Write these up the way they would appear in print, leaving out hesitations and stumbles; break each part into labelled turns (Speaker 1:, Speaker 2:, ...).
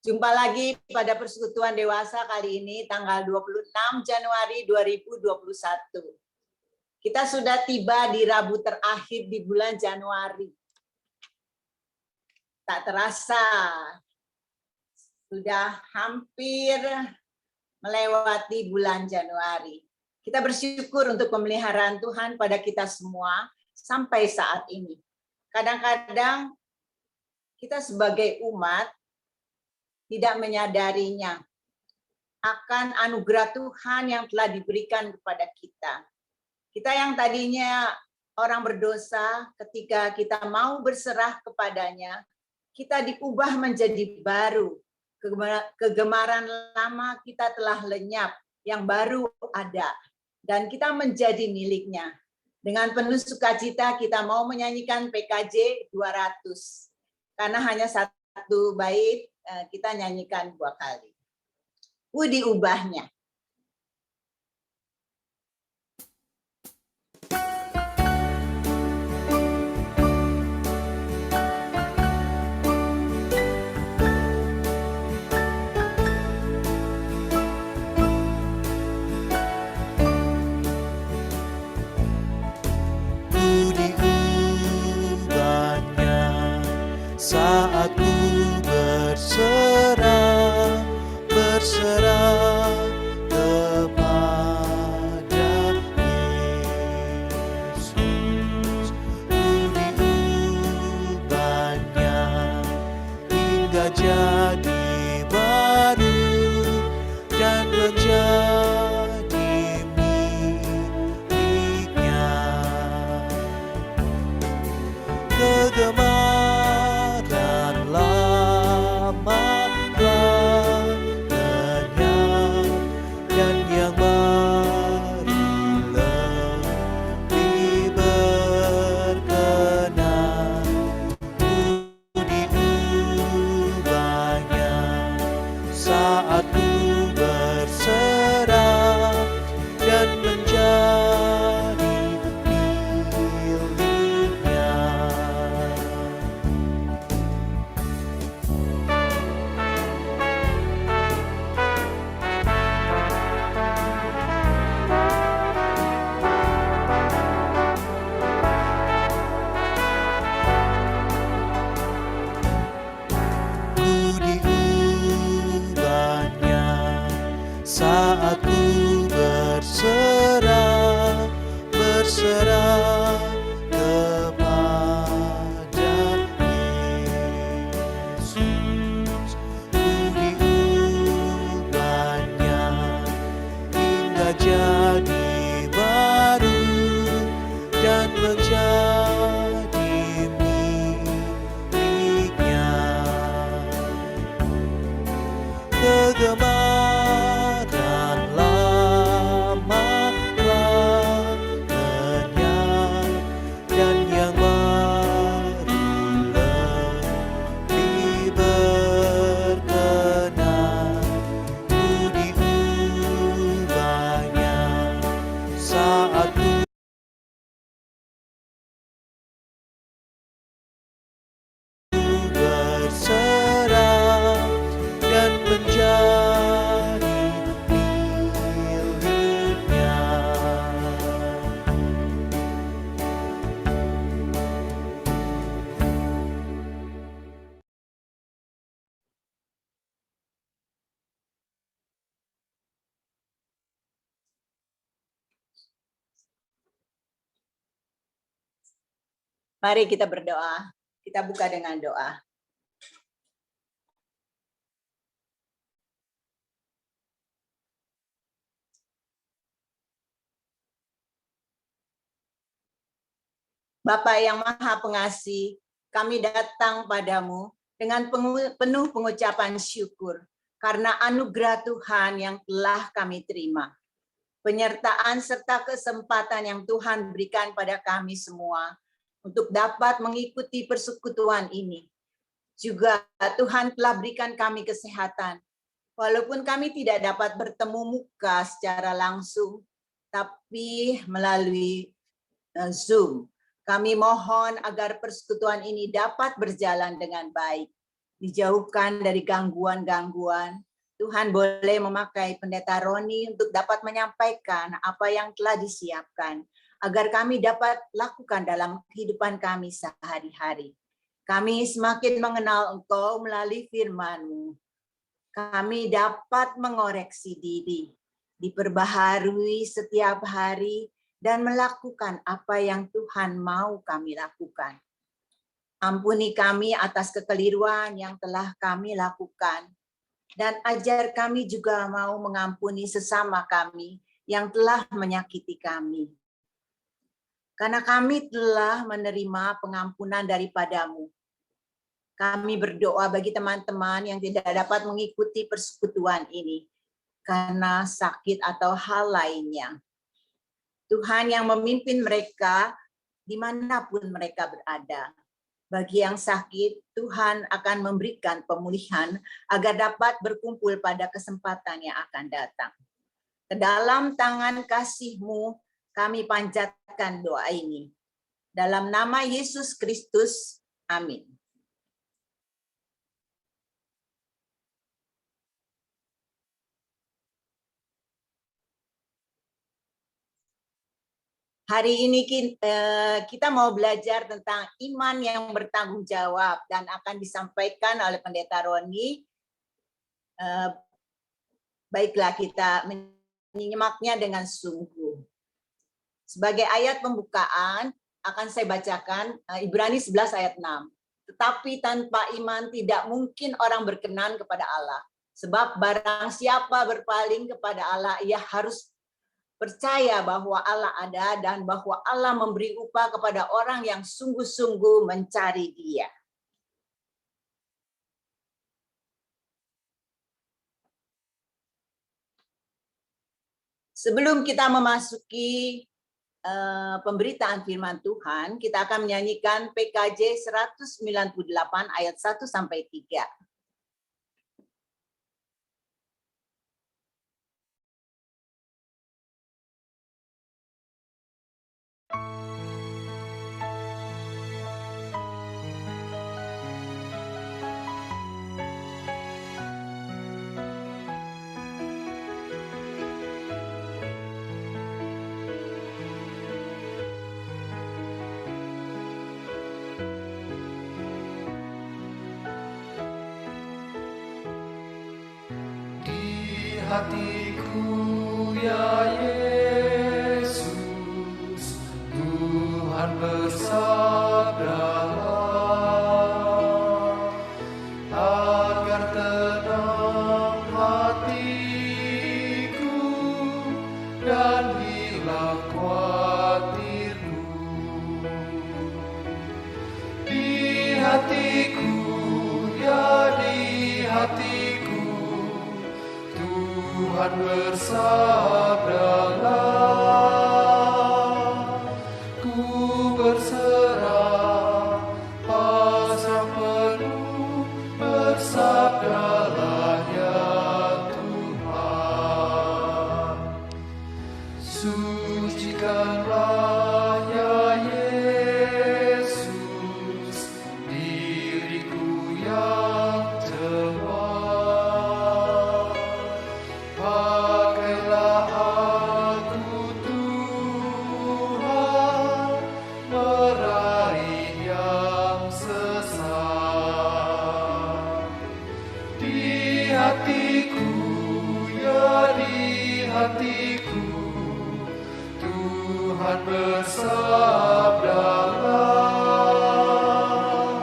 Speaker 1: Jumpa lagi pada Persekutuan Dewasa kali ini tanggal 26 Januari 2021. Kita sudah tiba di Rabu terakhir di bulan Januari. Tak terasa, sudah hampir melewati bulan Januari. Kita bersyukur untuk pemeliharaan Tuhan pada kita semua sampai saat ini. Kadang-kadang kita sebagai umat tidak menyadarinya akan anugerah Tuhan yang telah diberikan kepada kita. Kita yang tadinya orang berdosa, ketika kita mau berserah kepadanya, kita diubah menjadi baru. Kegemaran lama kita telah lenyap, yang baru ada. Dan kita menjadi miliknya. Dengan penuh sukacita kita mau menyanyikan PKJ 200. Karena hanya satu bait, kita nyanyikan 2 kali. Diubahnya.
Speaker 2: Saat ku berserah kepada Yesus, ku diubahnya hingga jadi baru dan menjadi miliknya. Kegemaran lama telah lenyap dan yang baru lebih berkenan. Ku diubahnya saat ku berserah dan menjadi miliknya. Ku diubahnya saat ku berserah kepada Yesus. Ku diubahnya hingga jadi baru dan menjadi miliknya. Kegemaran lama telah lenyap dan yang baru lebih berkenan. Ku diubahnya saat ku berserah dan menjadi miliknya.
Speaker 1: Mari kita berdoa. Kita buka dengan doa. Bapa yang Maha Pengasih, kami datang padamu dengan penuh pengucapan syukur karena anugerah Tuhan yang telah kami terima. Penyertaan serta kesempatan yang Tuhan berikan pada kami semua untuk dapat mengikuti persekutuan ini. Juga Tuhan telah berikan kami kesehatan. Walaupun kami tidak dapat bertemu muka secara langsung, tapi melalui Zoom. Kami mohon agar persekutuan ini dapat berjalan dengan baik. dijauhkan dari gangguan-gangguan. Tuhan boleh memakai Pendeta Roni untuk dapat menyampaikan apa yang telah disiapkan, agar kami dapat lakukan dalam kehidupan kami sehari-hari. Kami semakin mengenal Engkau melalui firman-Mu. Kami dapat mengoreksi diri, diperbaharui setiap hari, dan melakukan apa yang Tuhan mau kami lakukan. Ampuni kami atas kekeliruan yang telah kami lakukan, dan ajar kami juga mau mengampuni sesama kami yang telah menyakiti kami. Karena kami telah menerima pengampunan daripada-Mu. Kami berdoa bagi teman-teman yang tidak dapat mengikuti persekutuan ini karena sakit atau hal lainnya. Tuhan yang memimpin mereka dimanapun mereka berada. Bagi yang sakit, Tuhan akan memberikan pemulihan agar dapat berkumpul pada kesempatan yang akan datang. Ke dalam tangan kasih-Mu, kami panjatkan doa ini. Dalam nama Yesus Kristus, amin. Hari ini kita mau belajar tentang iman yang bertanggung jawab dan akan disampaikan oleh Pendeta Roni. Baiklah, kita menyimaknya dengan sungguh. Sebagai ayat pembukaan akan saya bacakan Ibrani 11 ayat 6. Tetapi tanpa iman tidak mungkin orang berkenan kepada Allah. Sebab barang siapa berpaling kepada Allah, ia harus percaya bahwa Allah ada dan bahwa Allah memberi upah kepada orang yang sungguh-sungguh mencari Dia. Sebelum kita memasuki pemberitaan firman Tuhan, kita akan menyanyikan PKJ 198 ayat 1 sampai 3.
Speaker 3: Hatiku ya Yesus, Tuhan bersabdalah, agar tenang hatiku dan hilang khawatirku. Di hatiku ya di hatiku, Tuhan bersabdalah, ku berserah, pasrah penuh, bersabdalah ya Tuhan. Sucikanlah ya Yesus, diriku yang lemah. Pakailah aku Tuhan, meraih yang sesat. Di hatiku ya di hatiku, Tuhan bersabdalah,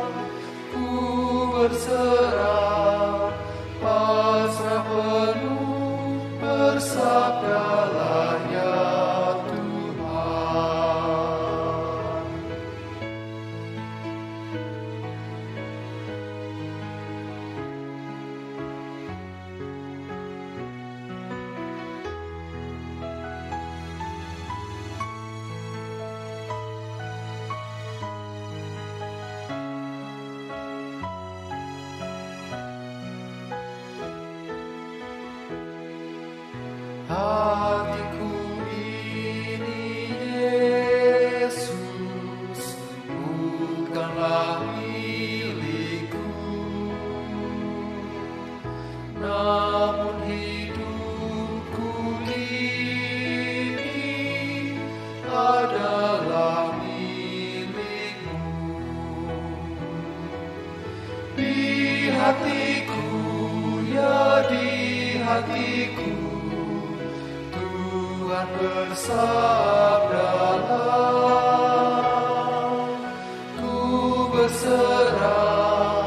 Speaker 3: ku berserah, pasrah penuh, bersabdalah ya Tuhan. hatiku, ya di hatiku, Tuhan bersabdalah, ku berserah,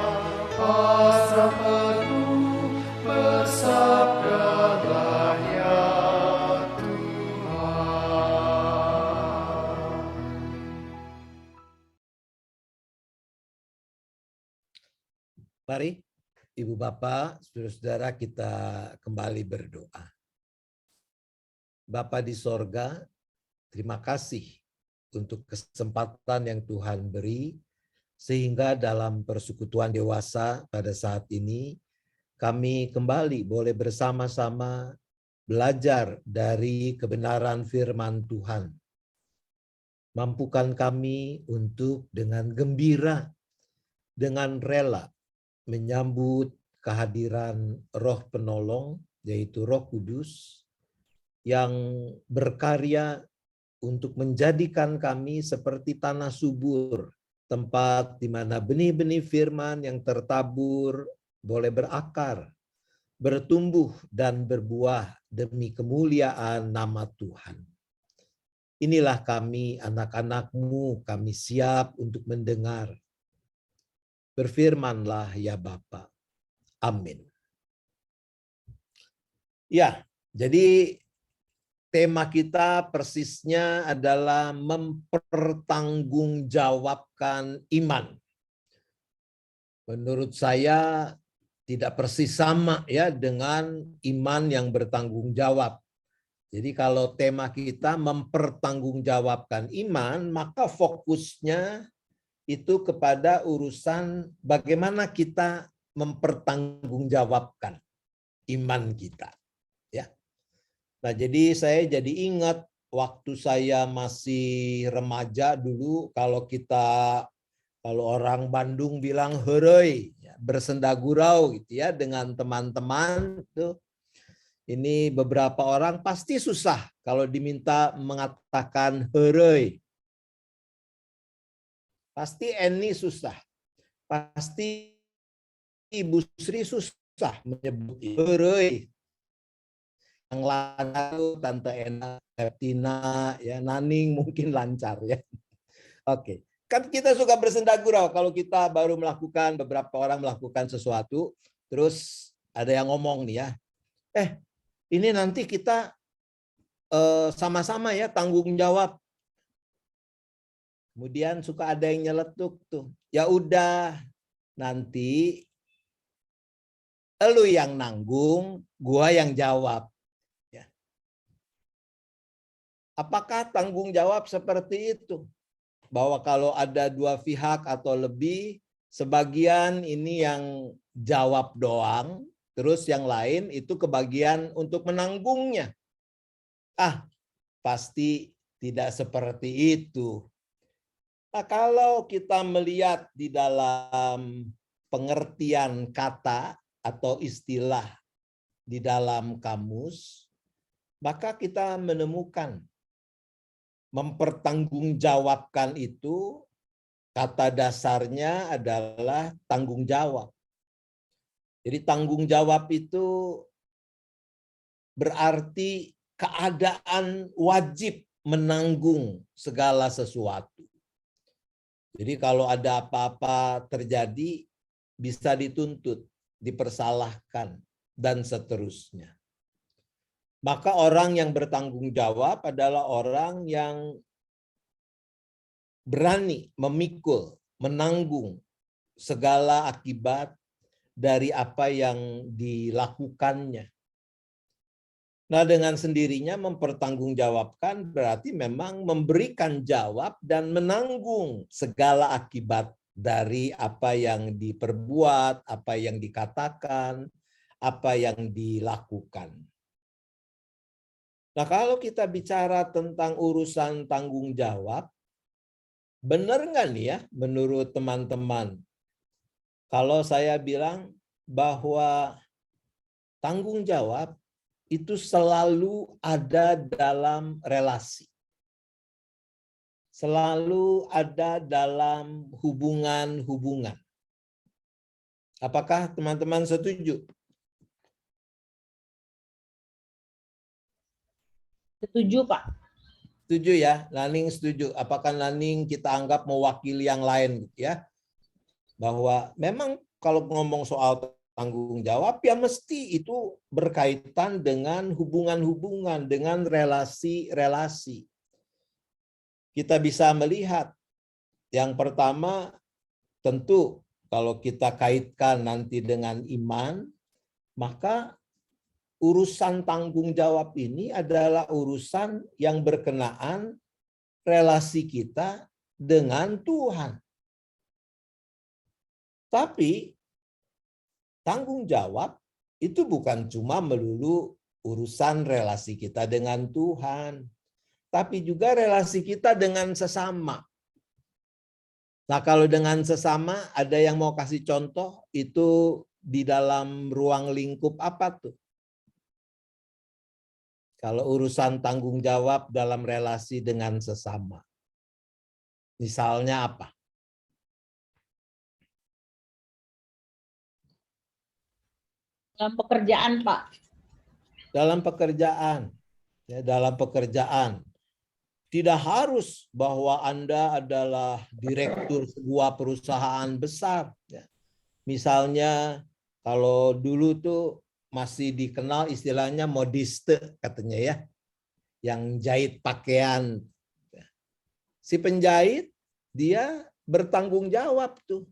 Speaker 3: pasrah penuh, bersabdalah ya Tuhan.
Speaker 4: Mari, Ibu Bapak, saudara-saudara, kita kembali berdoa. Bapa di sorga, terima kasih untuk kesempatan yang Tuhan beri, sehingga dalam persekutuan dewasa pada saat ini, kami kembali boleh bersama-sama belajar dari kebenaran firman Tuhan. Mampukan kami untuk dengan gembira, dengan rela, menyambut kehadiran Roh Penolong, yaitu Roh Kudus, yang berkarya untuk menjadikan kami seperti tanah subur, tempat di mana benih-benih firman yang tertabur boleh berakar, bertumbuh dan berbuah demi kemuliaan nama Tuhan. Inilah kami, anak-anak-Mu, kami siap untuk mendengar. Berfirmanlah ya Bapa. Amin. Ya, jadi tema kita persisnya adalah mempertanggungjawabkan iman. Menurut saya tidak persis sama ya dengan iman yang bertanggung jawab. Jadi kalau tema kita mempertanggungjawabkan iman, maka fokusnya itu kepada urusan bagaimana kita mempertanggungjawabkan iman kita. Ya. Nah, jadi saya jadi ingat waktu saya masih remaja dulu, kalau orang Bandung bilang heroi, ya, bersendagurau gitu ya dengan teman-teman tuh. Ini beberapa orang pasti susah kalau diminta mengatakan heroi. Pasti Eni susah. Pasti Ibu Sri susah menyebut heroi. Yang lancar Tante Ena, Tina, ya Naning mungkin lancar ya. Oke, kan kita suka bersendagurau kalau kita baru melakukan, beberapa orang melakukan sesuatu, terus ada yang ngomong nih ya, ini nanti kita sama-sama ya tanggung jawab. Kemudian suka ada yang nyeletuk tuh, ya udah nanti elu yang nanggung, gua yang jawab. Apakah tanggung jawab seperti itu? Bahwa kalau ada dua pihak atau lebih, sebagian ini yang jawab doang, terus yang lain itu kebagian untuk menanggungnya. Pasti tidak seperti itu. Nah, kalau kita melihat di dalam pengertian kata atau istilah di dalam kamus, maka kita menemukan mempertanggungjawabkan itu kata dasarnya adalah tanggung jawab. Jadi tanggung jawab itu berarti keadaan wajib menanggung segala sesuatu. Jadi kalau ada apa-apa terjadi bisa dituntut, dipersalahkan dan seterusnya. Maka orang yang bertanggung jawab adalah orang yang berani memikul, menanggung segala akibat dari apa yang dilakukannya. Nah, dengan sendirinya mempertanggungjawabkan berarti memang memberikan jawab dan menanggung segala akibat dari apa yang diperbuat, apa yang dikatakan, apa yang dilakukan. Nah, kalau kita bicara tentang urusan tanggung jawab, benar nggak nih ya menurut teman-teman? Kalau saya bilang bahwa tanggung jawab itu selalu ada dalam relasi. Selalu ada dalam hubungan-hubungan. Apakah teman-teman setuju?
Speaker 1: Setuju, Pak.
Speaker 4: Setuju ya, Naning setuju. Apakah Naning kita anggap mewakili yang lain ya? Bahwa memang kalau ngomong soal tanggung jawab ya mesti itu berkaitan dengan hubungan-hubungan, dengan relasi-relasi. Kita bisa melihat yang pertama tentu kalau kita kaitkan nanti dengan iman, maka urusan tanggung jawab ini adalah urusan yang berkenaan relasi kita dengan Tuhan. Tapi tanggung jawab itu bukan cuma melulu urusan relasi kita dengan Tuhan, tapi juga relasi kita dengan sesama. Nah, kalau dengan sesama ada yang mau kasih contoh itu di dalam ruang lingkup apa tuh? Kalau urusan tanggung jawab dalam relasi dengan sesama. Misalnya apa?
Speaker 1: Dalam pekerjaan, Pak.
Speaker 4: Dalam pekerjaan. Ya, dalam pekerjaan. Tidak harus bahwa Anda adalah direktur sebuah perusahaan besar. Ya. Misalnya kalau dulu tuh masih dikenal istilahnya modiste katanya ya. Yang jahit pakaian. Si penjahit dia bertanggung jawab tuh.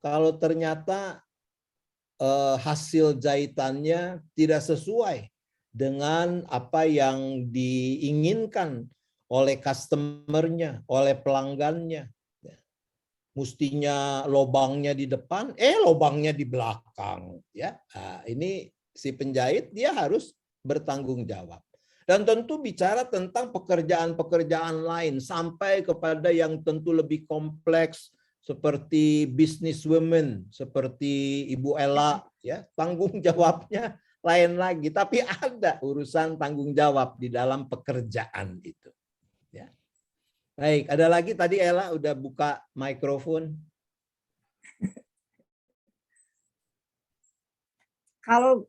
Speaker 4: Kalau ternyata hasil jahitannya tidak sesuai dengan apa yang diinginkan oleh customernya, oleh pelanggannya. Mestinya lobangnya di depan, lobangnya di belakang. Ya, nah, ini si penjahit dia harus bertanggung jawab. Dan tentu bicara tentang pekerjaan-pekerjaan lain sampai kepada yang tentu lebih kompleks seperti businesswomen, seperti Ibu Ella, ya tanggung jawabnya lain lagi. Tapi ada urusan tanggung jawab di dalam pekerjaan itu. Ya. Baik, ada lagi tadi Ella udah buka mikrofon.
Speaker 5: Kalau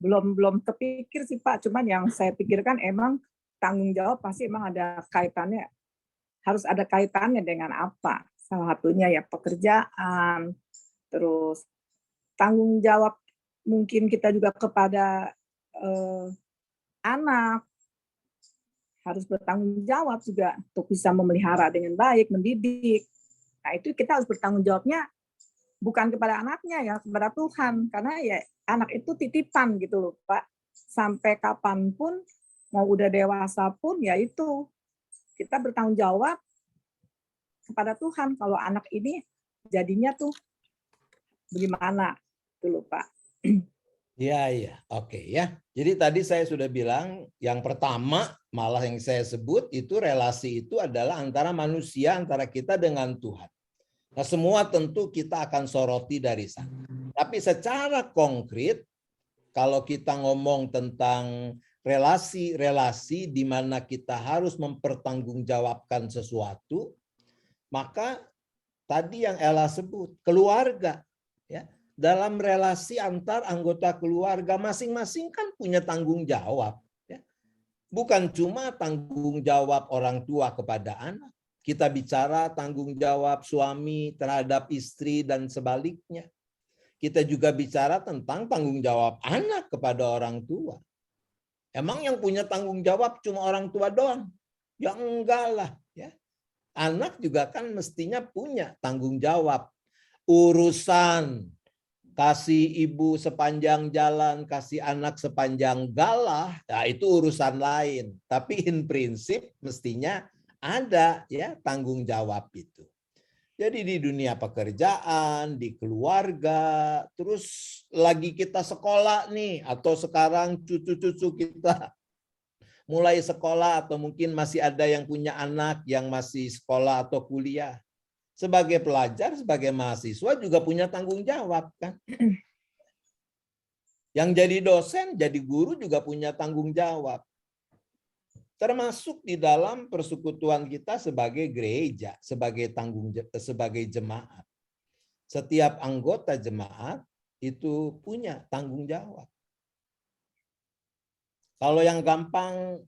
Speaker 5: belum terpikir sih Pak, cuman yang saya pikirkan emang tanggung jawab pasti emang ada kaitannya, harus ada kaitannya dengan apa? Salah satunya ya pekerjaan, terus tanggung jawab mungkin kita juga kepada anak, harus bertanggung jawab juga untuk bisa memelihara dengan baik, mendidik. Nah itu kita harus bertanggung jawabnya bukan kepada anaknya ya, kepada Tuhan. Karena ya anak itu titipan gitu loh Pak. Sampai kapanpun, mau udah dewasa pun ya itu. Kita bertanggung jawab kepada Tuhan. Kalau anak ini jadinya tuh bagaimana gitu loh Pak.
Speaker 4: Iya, oke ya. Jadi tadi saya sudah bilang yang pertama malah yang saya sebut itu relasi itu adalah antara manusia, antara kita dengan Tuhan. Nah semua tentu kita akan soroti dari sana. Tapi secara konkret kalau kita ngomong tentang relasi-relasi di mana kita harus mempertanggungjawabkan sesuatu, maka tadi yang Ella sebut keluarga ya. Dalam relasi antar anggota keluarga masing-masing kan punya tanggung jawab. Ya. Bukan cuma tanggung jawab orang tua kepada anak. Kita bicara tanggung jawab suami terhadap istri dan sebaliknya. Kita juga bicara tentang tanggung jawab anak kepada orang tua. Emang yang punya tanggung jawab cuma orang tua doang? Ya enggak lah. Ya. Anak juga kan mestinya punya tanggung jawab. Urusan kasih ibu sepanjang jalan, kasih anak sepanjang galah, ya itu urusan lain. Tapi in prinsip mestinya ada ya tanggung jawab itu. Jadi di dunia pekerjaan, di keluarga, terus lagi kita sekolah nih, atau sekarang cucu-cucu kita mulai sekolah atau mungkin masih ada yang punya anak yang masih sekolah atau kuliah. Sebagai pelajar, sebagai mahasiswa juga punya tanggung jawab kan. Yang jadi dosen, jadi guru juga punya tanggung jawab. termasuk di dalam persekutuan kita sebagai gereja, sebagai jemaat. Setiap anggota jemaat itu punya tanggung jawab. Kalau yang gampang,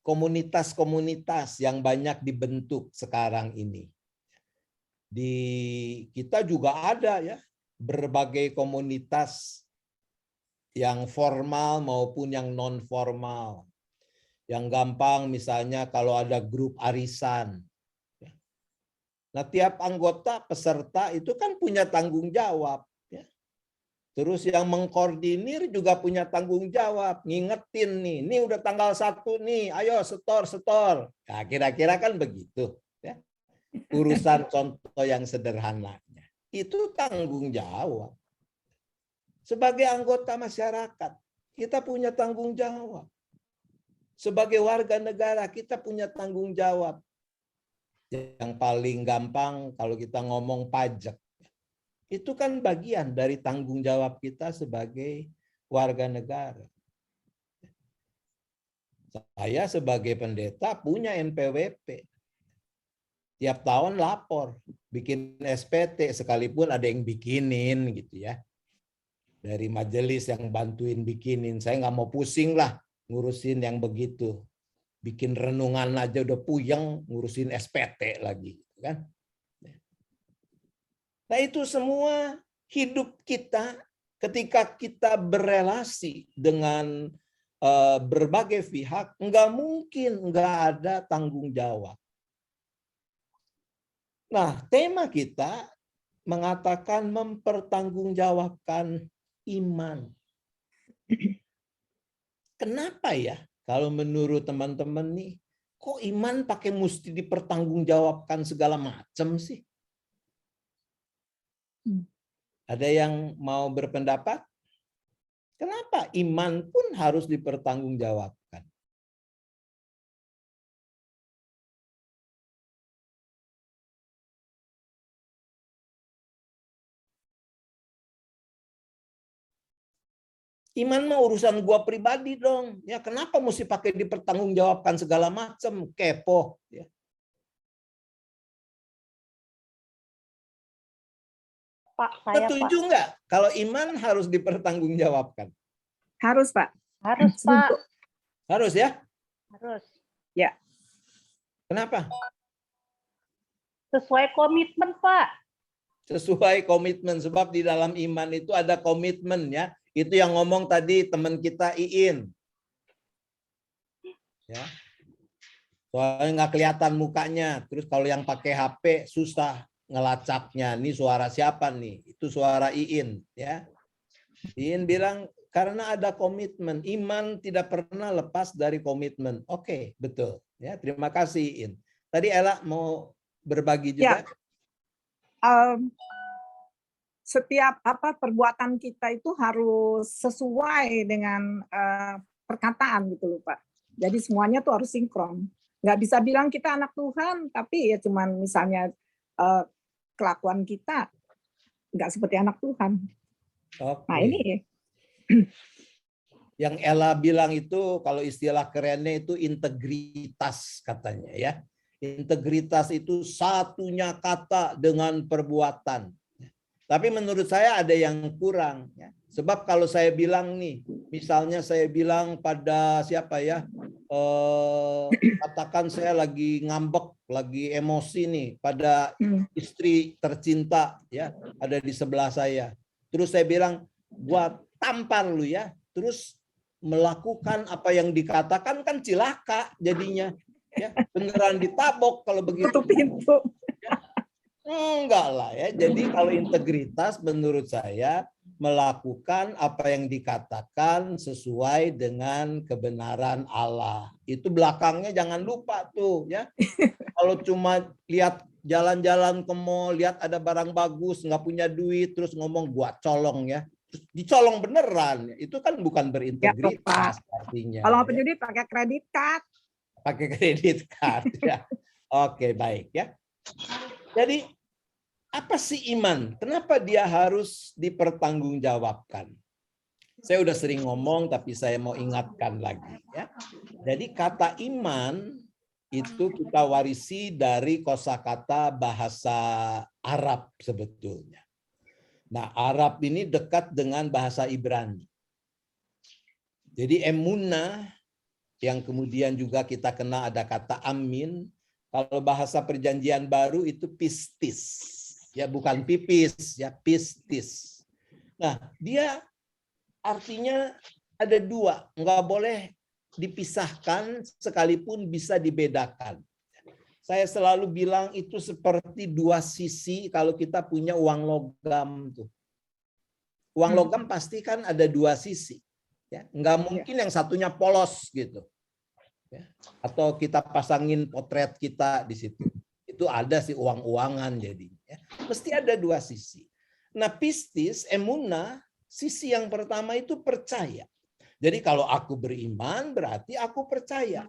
Speaker 4: komunitas-komunitas yang banyak dibentuk sekarang ini. Di kita juga ada ya berbagai komunitas yang formal maupun yang non formal. Yang gampang misalnya kalau ada grup arisan. Nah, tiap anggota peserta itu kan punya tanggung jawab. Ya. Terus yang mengkoordinir juga punya tanggung jawab. Ngingetin nih, ini udah tanggal 1 nih, ayo setor. Nah, kira-kira kan begitu. Ya. Urusan contoh yang sederhananya. Itu tanggung jawab. Sebagai anggota masyarakat, kita punya tanggung jawab. Sebagai warga negara, kita punya tanggung jawab. Yang paling gampang kalau kita ngomong pajak. Itu kan bagian dari tanggung jawab kita sebagai warga negara. Saya sebagai pendeta punya NPWP. Tiap tahun lapor, bikin SPT, sekalipun ada yang bikinin gitu ya. Dari majelis yang bantuin bikinin. Saya nggak mau pusing lah ngurusin yang begitu. Bikin renungan aja udah puyeng, ngurusin SPT lagi, kan? Nah, itu semua hidup kita ketika kita berelasi dengan berbagai pihak, nggak mungkin nggak ada tanggung jawab. Nah, tema kita mengatakan mempertanggungjawabkan iman. Kenapa ya? Kalau menurut teman-teman nih, kok iman pakai mesti dipertanggungjawabkan segala macam sih? Ada yang mau berpendapat? Kenapa iman pun harus dipertanggungjawabkan? Iman mah urusan gua pribadi dong. Ya kenapa mesti pakai dipertanggungjawabkan segala macam? Kepo. Ya.
Speaker 6: Pak, saya
Speaker 4: Setuju nggak kalau iman harus dipertanggungjawabkan?
Speaker 5: Harus, Pak.
Speaker 6: Harus, Pak.
Speaker 4: Harus ya?
Speaker 6: Harus.
Speaker 5: Ya.
Speaker 4: Kenapa?
Speaker 6: Sesuai komitmen, Pak.
Speaker 4: Sesuai komitmen. Sebab di dalam iman itu ada komitmen ya. Itu yang ngomong tadi teman kita Iin. Ya. Soalnya nggak kelihatan mukanya. Terus kalau yang pakai HP susah ngelacaknya. Ini suara siapa nih? Itu suara Iin. Ya. Iin bilang karena ada komitmen. Iman tidak pernah lepas dari komitmen. Oke, betul. Ya, terima kasih Iin. Tadi Ella mau berbagi juga.
Speaker 5: Ya. Setiap perbuatan kita itu harus sesuai dengan perkataan gitu loh Pak. Jadi semuanya tuh harus sinkron. Nggak bisa bilang kita anak Tuhan, tapi ya cuman misalnya kelakuan kita nggak seperti anak Tuhan.
Speaker 4: Oke.
Speaker 5: Nah ini
Speaker 4: yang Ella bilang itu kalau istilah kerennya itu integritas katanya ya. Integritas itu satunya kata dengan perbuatan. Tapi menurut saya ada yang kurang. Ya. Sebab kalau saya bilang nih, misalnya saya bilang pada siapa ya, katakan saya lagi ngambek, lagi emosi nih pada istri tercinta ya, ada di sebelah saya. Terus saya bilang, gua tampar lu ya. Terus melakukan apa yang dikatakan kan cilaka jadinya. Ya, beneran ditabok kalau begitu.
Speaker 5: pintu.
Speaker 4: Enggak lah ya. Jadi kalau integritas menurut saya melakukan apa yang dikatakan sesuai dengan kebenaran Allah. Itu belakangnya jangan lupa tuh ya. Kalau cuma lihat jalan-jalan ke mall, lihat ada barang bagus, nggak punya duit, terus ngomong gua colong ya. Terus dicolong beneran. Itu kan bukan berintegritas artinya.
Speaker 5: Kalau nggak punya duit pakai kredit card.
Speaker 4: Pakai kredit card ya. Oke, baik ya. Jadi apa sih iman? Kenapa dia harus dipertanggungjawabkan? Saya udah sering ngomong, tapi saya mau ingatkan lagi. Ya. Jadi kata iman itu kita warisi dari kosakata bahasa Arab sebetulnya. Nah, Arab ini dekat dengan bahasa Ibrani. Jadi emunah yang kemudian juga kita kenal ada kata amin. Kalau bahasa Perjanjian Baru itu pistis. Ya, bukan pipis, ya pistis. Nah, dia artinya ada dua, nggak boleh dipisahkan sekalipun bisa dibedakan. Saya selalu bilang itu seperti dua sisi kalau kita punya uang logam tuh. Uang logam pasti kan ada dua sisi. Ya, nggak mungkin yang satunya polos gitu. Ya. Atau kita pasangin potret kita di situ. Itu ada sih uang-uangan jadinya. Ya. Mesti ada dua sisi. Nah, pistis, emunah, sisi yang pertama itu percaya. Jadi kalau aku beriman berarti aku percaya.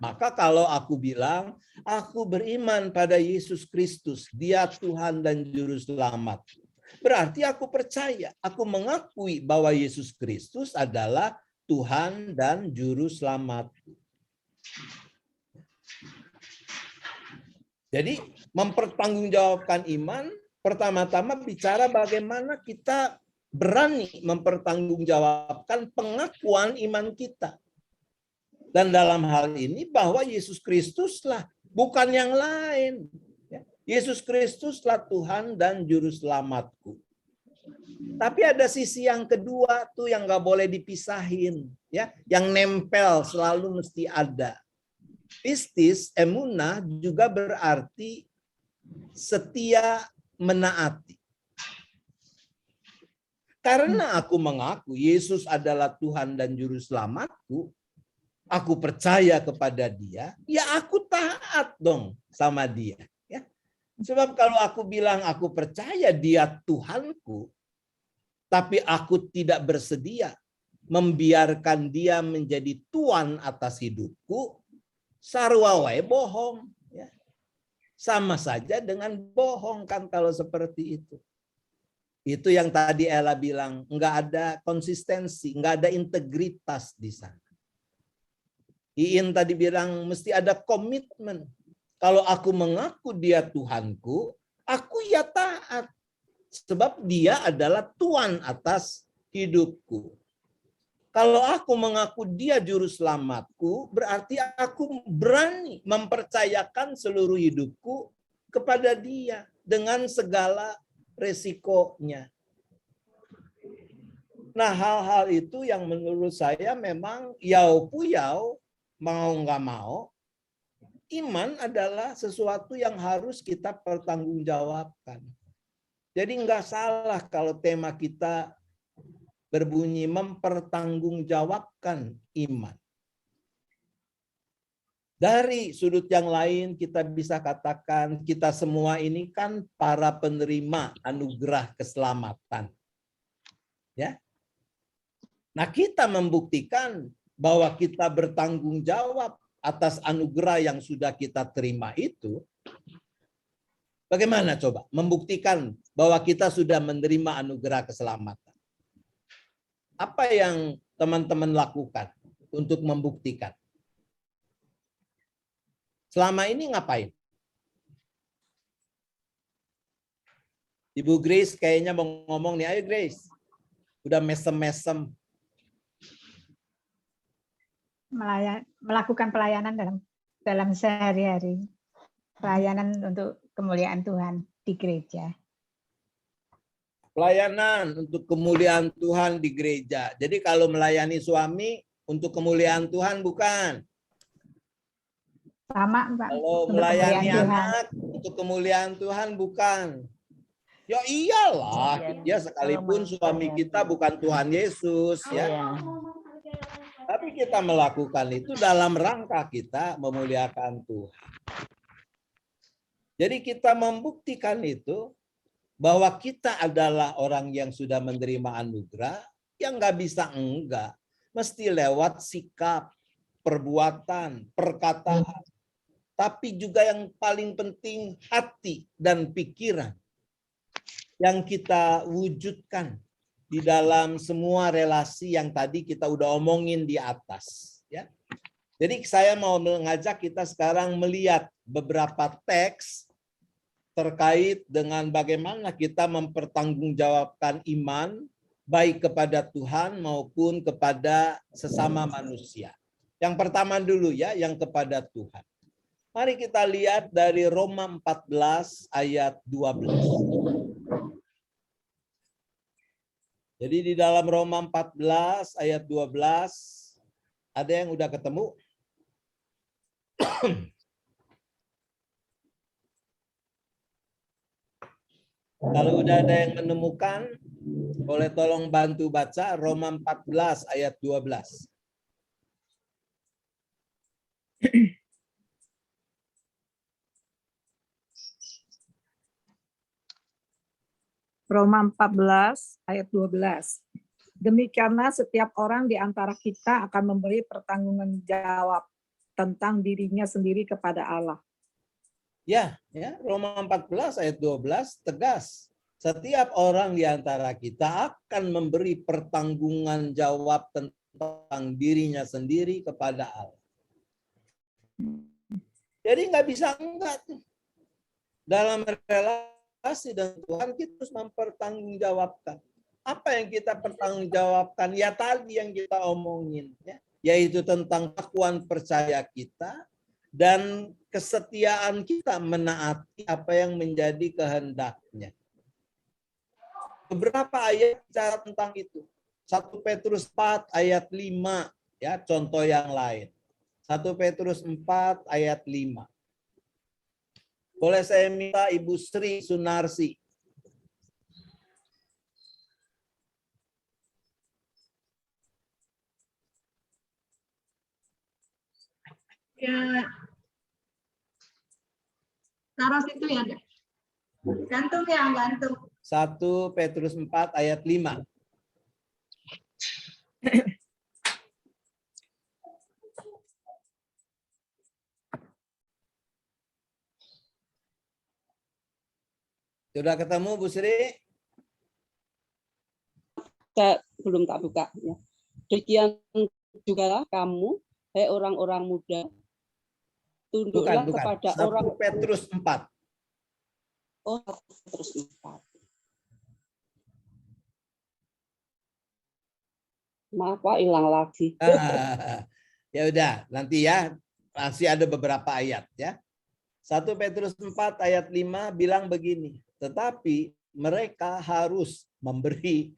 Speaker 4: Maka kalau aku bilang aku beriman pada Yesus Kristus, Dia Tuhan dan Juru Selamat. Berarti aku percaya, aku mengakui bahwa Yesus Kristus adalah Tuhan dan Juru Selamat. Jadi mempertanggungjawabkan iman, pertama-tama bicara bagaimana kita berani mempertanggungjawabkan pengakuan iman kita. Dan dalam hal ini bahwa Yesus Kristuslah, bukan yang lain. Yesus Kristuslah Tuhan dan Juru Selamatku. Tapi ada sisi yang kedua tuh yang nggak boleh dipisahin, ya, yang nempel selalu mesti ada. Pistis, emunah juga berarti setia menaati. Karena aku mengaku Yesus adalah Tuhan dan Juru Selamatku, aku percaya kepada Dia, ya aku taat dong sama Dia. Ya. Sebab kalau aku bilang aku percaya Dia Tuhanku, tapi aku tidak bersedia membiarkan Dia menjadi Tuan atas hidupku, sarua wae bohong. Ya. Sama saja dengan bohong kan kalau seperti itu. Itu yang tadi Ella bilang, nggak ada konsistensi, nggak ada integritas di sana. Iin tadi bilang mesti ada komitmen. Kalau aku mengaku Dia Tuhanku, aku ya taat. Sebab Dia adalah Tuhan atas hidupku. Kalau aku mengaku Dia Juru Selamatku, berarti aku berani mempercayakan seluruh hidupku kepada Dia dengan segala resikonya. Nah, hal-hal itu yang menurut saya memang yau puyau, mau nggak mau, iman adalah sesuatu yang harus kita pertanggungjawabkan. Jadi nggak salah kalau tema kita berbunyi mempertanggungjawabkan iman. Dari sudut yang lain kita bisa katakan kita semua ini kan para penerima anugerah keselamatan. Ya. Nah, kita membuktikan bahwa kita bertanggung jawab atas anugerah yang sudah kita terima itu. Bagaimana coba membuktikan bahwa kita sudah menerima anugerah keselamatan? Apa yang teman-teman lakukan untuk membuktikan? Selama ini ngapain? Ibu Grace kayaknya mau ngomong nih. Ayo Grace. Udah mesem-mesem.
Speaker 6: Melakukan pelayanan dalam sehari-hari. Pelayanan untuk kemuliaan Tuhan di gereja.
Speaker 4: Pelayanan untuk kemuliaan Tuhan di gereja. Jadi kalau melayani suami untuk kemuliaan Tuhan bukan?
Speaker 6: Sama, Pak.
Speaker 4: Kalau
Speaker 6: Untuk
Speaker 4: melayani
Speaker 6: kemuliaan
Speaker 4: anak untuk kemuliaan Tuhan bukan. Ya iyalah, ya sekalipun suami kita bukan Tuhan Yesus ya. Tapi kita melakukan itu dalam rangka kita memuliakan Tuhan. Jadi kita membuktikan itu bahwa kita adalah orang yang sudah menerima anugerah, yang nggak bisa enggak. Mesti lewat sikap, perbuatan, perkataan. Tapi juga yang paling penting hati dan pikiran yang kita wujudkan di dalam semua relasi yang tadi kita udah omongin di atas. Ya. Jadi saya mau mengajak kita sekarang melihat beberapa teks terkait dengan bagaimana kita mempertanggungjawabkan iman baik kepada Tuhan maupun kepada sesama manusia. Yang pertama dulu ya, yang kepada Tuhan. Mari kita lihat dari Roma 14 ayat 12. Jadi di dalam Roma 14 ayat 12, ada yang udah ketemu? Kalau udah ada yang menemukan, boleh tolong bantu baca Roma 14 ayat 12.
Speaker 5: Roma 14 ayat 12. Demikianlah setiap orang di antara kita akan memberi pertanggungjawab tentang dirinya sendiri kepada Allah.
Speaker 4: Ya, Roma 14 ayat 12 tegas. Setiap orang di antara kita akan memberi pertanggungan jawab tentang dirinya sendiri kepada Allah. Jadi nggak bisa enggak tuh. Dalam relasi dengan Tuhan kita harus mempertanggungjawabkan. Apa yang kita pertanggungjawabkan? Ya tadi yang kita omongin, ya, yaitu tentang pengakuan percaya kita dan kesetiaan kita menaati apa yang menjadi kehendaknya. Beberapa ayat bicara tentang itu. 1 Petrus 4 ayat 5, ya, contoh yang lain. 1 Petrus 4 ayat 5. Boleh saya minta Ibu Sri Sunarsi?
Speaker 7: Ya, taruh situ ya, Dek. Gantung ya, gantung.
Speaker 4: 1 Petrus 4 ayat 5. Sudah ketemu Bu Sri?
Speaker 8: Belum tak buka. Ya. Demikian juga kamu, hai orang-orang muda, tunduklah kepada
Speaker 4: 1
Speaker 8: orang.
Speaker 4: Petrus 4.
Speaker 8: Oh, 1 Petrus 4. Maaf Pak, hilang lagi.
Speaker 4: Ya udah, nanti ya masih ada beberapa ayat ya. 1 Petrus 4 ayat 5 bilang begini, tetapi mereka harus memberi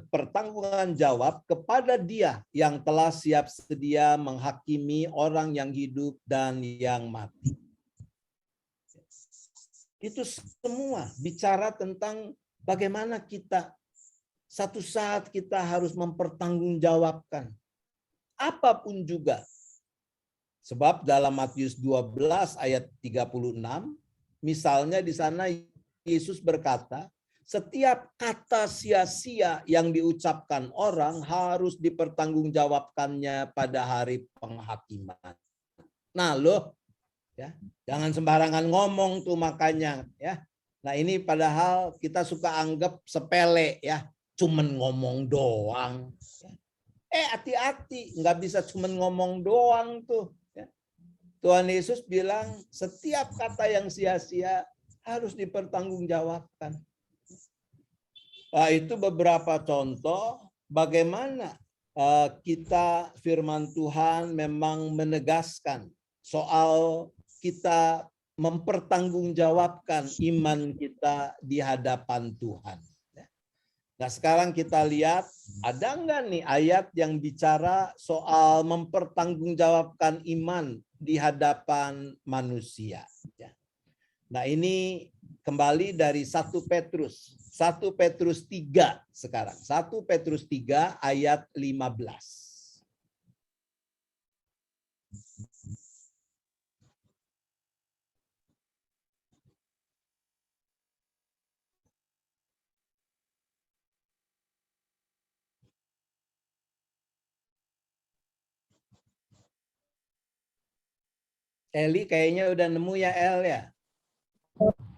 Speaker 4: pertanggungan jawab kepada Dia yang telah siap sedia menghakimi orang yang hidup dan yang mati. Itu semua bicara tentang bagaimana kita satu saat kita harus mempertanggungjawabkan apapun juga. Sebab dalam Matius 12 ayat 36, misalnya di sana Yesus berkata, setiap kata sia-sia yang diucapkan orang harus dipertanggungjawabkannya pada hari penghakiman. Nah loh, ya, jangan sembarangan ngomong tuh makanya. Ya. Nah ini padahal kita suka anggap sepele ya. Cuman ngomong doang. Hati-hati, nggak bisa cuman ngomong doang tuh. Tuhan Yesus bilang setiap kata yang sia-sia harus dipertanggungjawabkan. Nah, itu beberapa contoh bagaimana kita firman Tuhan memang menegaskan soal kita mempertanggungjawabkan iman kita di hadapan Tuhan. Nah sekarang kita lihat ada enggak nih ayat yang bicara soal mempertanggungjawabkan iman di hadapan manusia. Nah ini kembali dari 1 Petrus 3 sekarang. 1 Petrus 3 ayat 15. Eli kayaknya udah nemu ya El ya.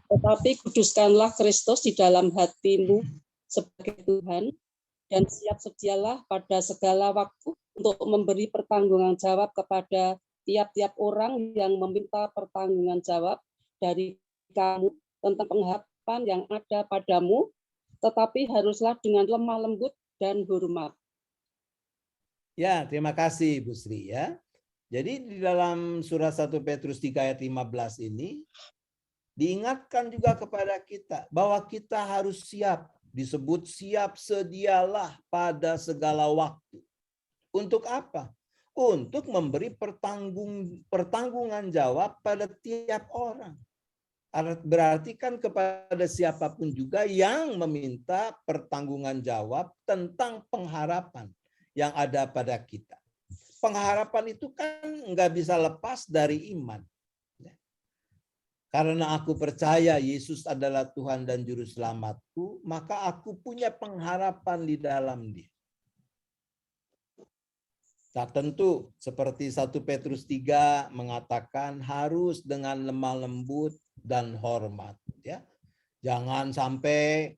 Speaker 8: Tetapi kuduskanlah Kristus di dalam hatimu sebagai Tuhan, dan siap sedialah pada segala waktu untuk memberi pertanggungan jawab kepada tiap-tiap orang yang meminta pertanggungan jawab dari kamu tentang pengharapan yang ada padamu, tetapi haruslah dengan lemah lembut dan hormat.
Speaker 4: Ya, terima kasih Bu Sri ya. Jadi di dalam surat 1 Petrus 3 ayat 15 ini diingatkan juga kepada kita bahwa kita harus siap, disebut siap sedialah pada segala waktu. Untuk apa? Untuk memberi pertanggungan jawab pada tiap orang. Berarti kan kepada siapapun juga yang meminta pertanggungan jawab tentang pengharapan yang ada pada kita. Pengharapan itu kan nggak bisa lepas dari iman. Karena aku percaya Yesus adalah Tuhan dan Juru Selamatku, maka aku punya pengharapan di dalam Dia. Nah, tentu seperti 1 Petrus 3 mengatakan harus dengan lemah lembut dan hormat. Ya, jangan sampai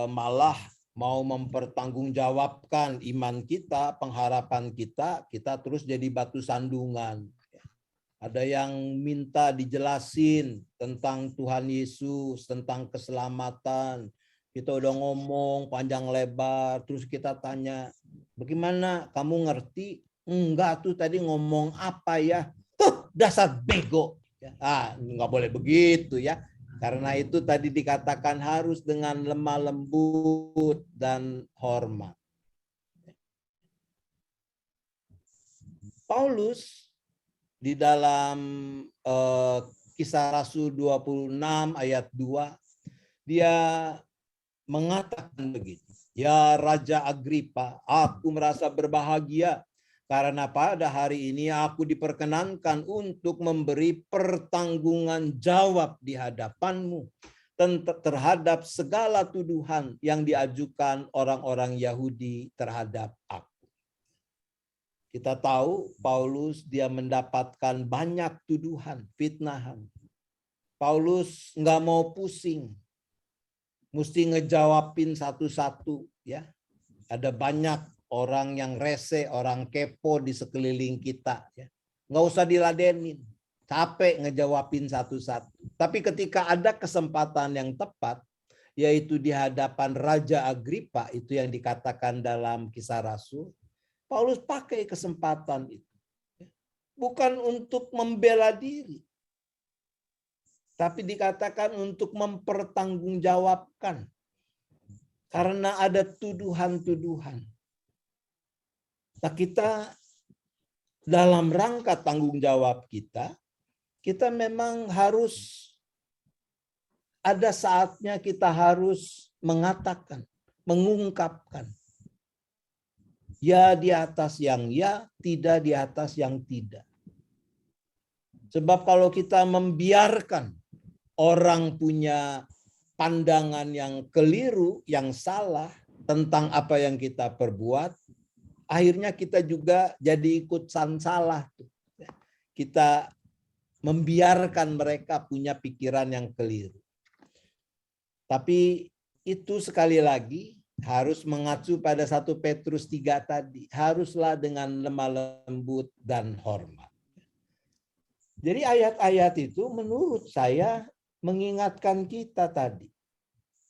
Speaker 4: malah mau mempertanggungjawabkan iman kita, pengharapan kita terus jadi batu sandungan. Ada yang minta dijelasin tentang Tuhan Yesus, tentang keselamatan. Kita udah ngomong panjang lebar, terus kita tanya, bagaimana kamu ngerti? Enggak tuh tadi ngomong apa ya? Dasar bego. Nggak boleh begitu ya. Karena itu tadi dikatakan harus dengan lemah lembut dan hormat. Paulus di dalam Kisah Rasul 26 ayat 2, dia mengatakan begitu. Ya Raja Agripa, aku merasa berbahagia karena pada hari ini aku diperkenankan untuk memberi pertanggungan jawab di hadapanmu terhadap segala tuduhan yang diajukan orang-orang Yahudi terhadap aku. Kita tahu Paulus dia mendapatkan banyak tuduhan, fitnahan. Paulus nggak mau pusing, mesti ngejawabin satu-satu ya. Ada banyak orang yang rese, orang kepo di sekeliling kita. Ya. Nggak usah diladenin. Capek ngejawabin satu-satu. Tapi ketika ada kesempatan yang tepat, yaitu di hadapan Raja Agripa, itu yang dikatakan dalam Kisah Rasul, Paulus pakai kesempatan itu. Bukan untuk membela diri. Tapi dikatakan untuk mempertanggungjawabkan. Karena ada tuduhan-tuduhan. Nah, kita dalam rangka tanggung jawab kita memang harus ada saatnya kita harus mengatakan, mengungkapkan. Ya di atas yang ya, tidak di atas yang tidak. Sebab kalau kita membiarkan orang punya pandangan yang keliru, yang salah tentang apa yang kita perbuat, akhirnya kita juga jadi ikutan salah. Kita membiarkan mereka punya pikiran yang keliru. Tapi itu sekali lagi harus mengacu pada 1 Petrus 3 tadi. Haruslah dengan lemah lembut dan hormat. Jadi ayat-ayat itu menurut saya mengingatkan kita tadi.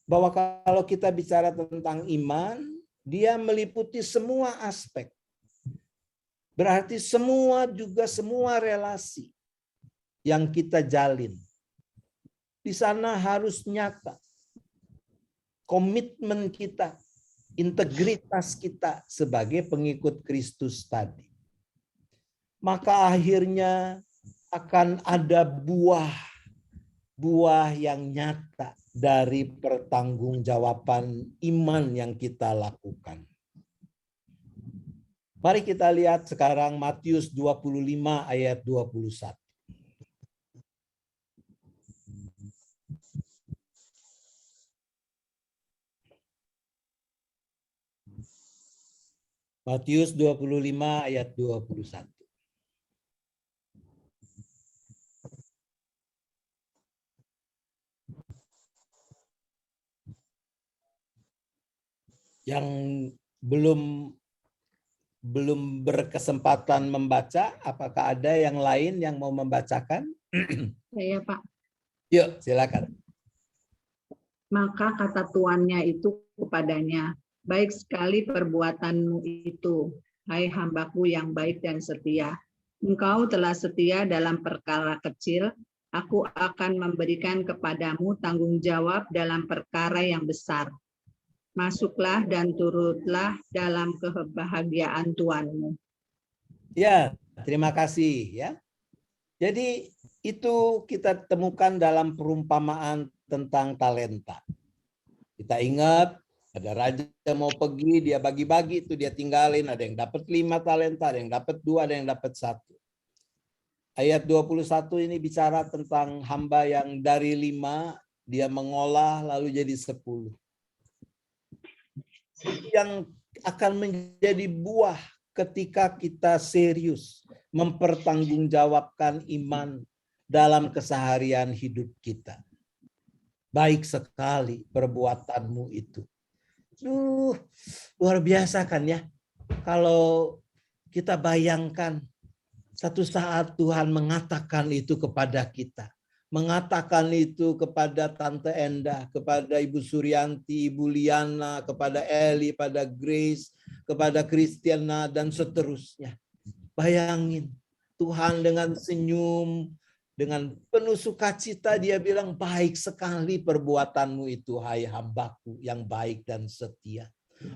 Speaker 4: Bahwa kalau kita bicara tentang iman, dia meliputi semua aspek. Berarti semua relasi yang kita jalin. Di sana harus nyata. Komitmen kita, integritas kita sebagai pengikut Kristus tadi. Maka akhirnya akan ada buah yang nyata dari pertanggungjawaban iman yang kita lakukan. Mari kita lihat sekarang Matius 25 ayat 21. Matius 25 ayat 21. Yang belum berkesempatan membaca, apakah ada yang lain yang mau membacakan?
Speaker 7: Saya, Pak.
Speaker 4: Yuk, silakan.
Speaker 7: Maka kata tuannya itu kepadanya, baik sekali perbuatanmu itu, hai hambaku yang baik dan setia. Engkau telah setia dalam perkara kecil, aku akan memberikan kepadamu tanggung jawab dalam perkara yang besar. Masuklah dan turutlah dalam kebahagiaan Tuanmu.
Speaker 4: Ya, terima kasih ya. Jadi itu kita temukan dalam perumpamaan tentang talenta. Kita ingat ada raja yang mau pergi, dia bagi-bagi itu, dia tinggalin, ada yang dapat 5 talenta, ada yang dapat 2, ada yang dapat 1. Ayat 21 ini bicara tentang hamba yang dari 5 dia mengolah lalu jadi 10. Yang akan menjadi buah ketika kita serius mempertanggungjawabkan iman dalam keseharian hidup kita. Baik sekali perbuatanmu itu. Luar biasa kan ya. Kalau kita bayangkan satu saat Tuhan mengatakan itu kepada kita. Mengatakan itu kepada Tante Enda, kepada Ibu Suryanti, Ibu Liana, kepada Eli, pada Grace, kepada Christiana, dan seterusnya. Bayangin, Tuhan dengan senyum, dengan penuh sukacita dia bilang, baik sekali perbuatanmu itu, hai hambaku yang baik dan setia.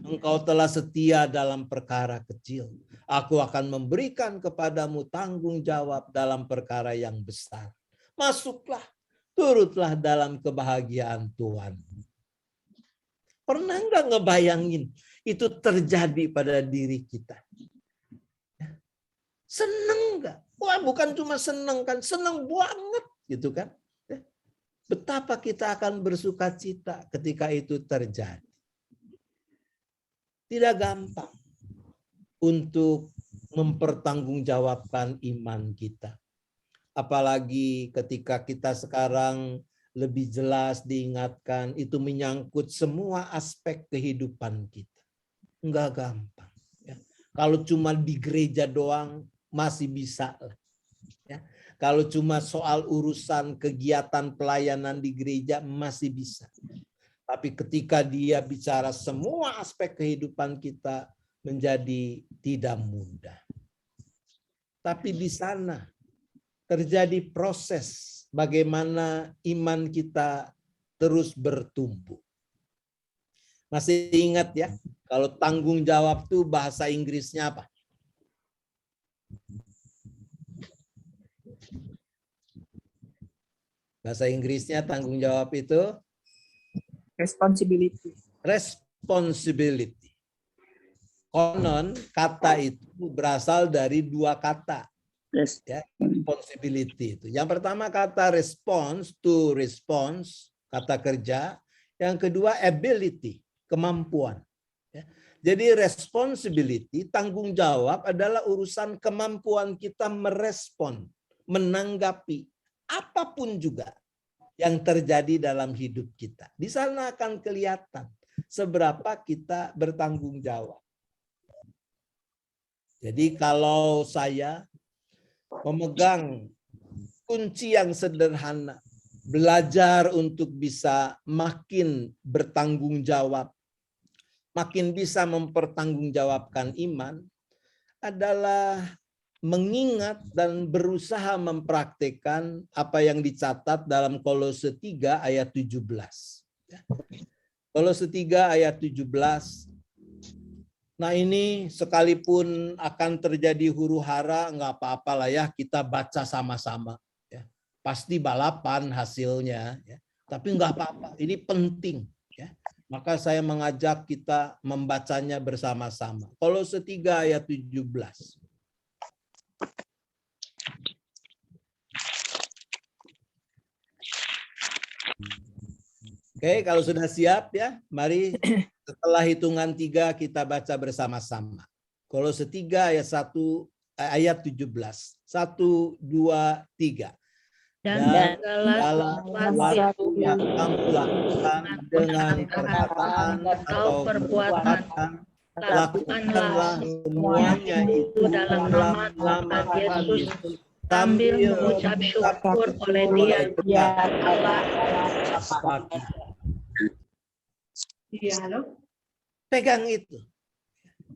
Speaker 4: Engkau telah setia dalam perkara kecil. Aku akan memberikan kepadamu tanggung jawab dalam perkara yang besar. Masuklah, turutlah dalam kebahagiaan Tuhan. Pernah nggak ngebayangin itu terjadi pada diri kita? Seneng nggak? Wah, bukan cuma seneng kan, seneng banget gitu kan? Betapa kita akan bersukacita ketika itu terjadi. Tidak gampang untuk mempertanggungjawabkan iman kita. Apalagi ketika kita sekarang lebih jelas diingatkan, itu menyangkut semua aspek kehidupan kita. Enggak gampang. Ya. Kalau cuma di gereja doang, masih bisa lah. Ya. Kalau cuma soal urusan kegiatan pelayanan di gereja, masih bisa. Tapi ketika dia bicara semua aspek kehidupan kita, menjadi tidak mudah. Tapi di sana terjadi proses bagaimana iman kita terus bertumbuh. Masih ingat ya, kalau tanggung jawab itu bahasa Inggrisnya apa? Bahasa Inggrisnya tanggung jawab itu?
Speaker 5: Responsibility.
Speaker 4: Responsibility. Konon kata itu berasal dari 2 kata. Ya, responsibility itu. Yang pertama kata response, to response, kata kerja. Yang kedua ability, kemampuan. Ya. Jadi responsibility, tanggung jawab adalah urusan kemampuan kita merespon, menanggapi apapun juga yang terjadi dalam hidup kita. Di sana akan kelihatan seberapa kita bertanggung jawab. Jadi kalau saya memegang kunci yang sederhana, belajar untuk bisa makin bertanggung jawab, makin bisa mempertanggungjawabkan iman, adalah mengingat dan berusaha mempraktikkan apa yang dicatat dalam Kolose 3 ayat 17. Kolose 3 ayat 17. Nah ini sekalipun akan terjadi huru hara, nggak apa-apalah ya, kita baca sama-sama. Ya. Pasti balapan hasilnya, ya. Tapi nggak apa-apa, ini penting. Ya. Maka saya mengajak kita membacanya bersama-sama. Kolose 3 ayat 17. Oke, kalau sudah siap ya, mari setelah hitungan 3 kita baca bersama-sama. Kolose 3 ayat 1 ayat 17. 1, 2, 3. dan
Speaker 9: segala
Speaker 4: sesuatu yang kamu lakukan dengan perkataan atau perbuatan, lakukanlah semuanya itu dalam nama Yesus sambil mengucap syukur oleh Dia Allah Bapa kita.
Speaker 7: Iya, halo.
Speaker 4: Pegang itu,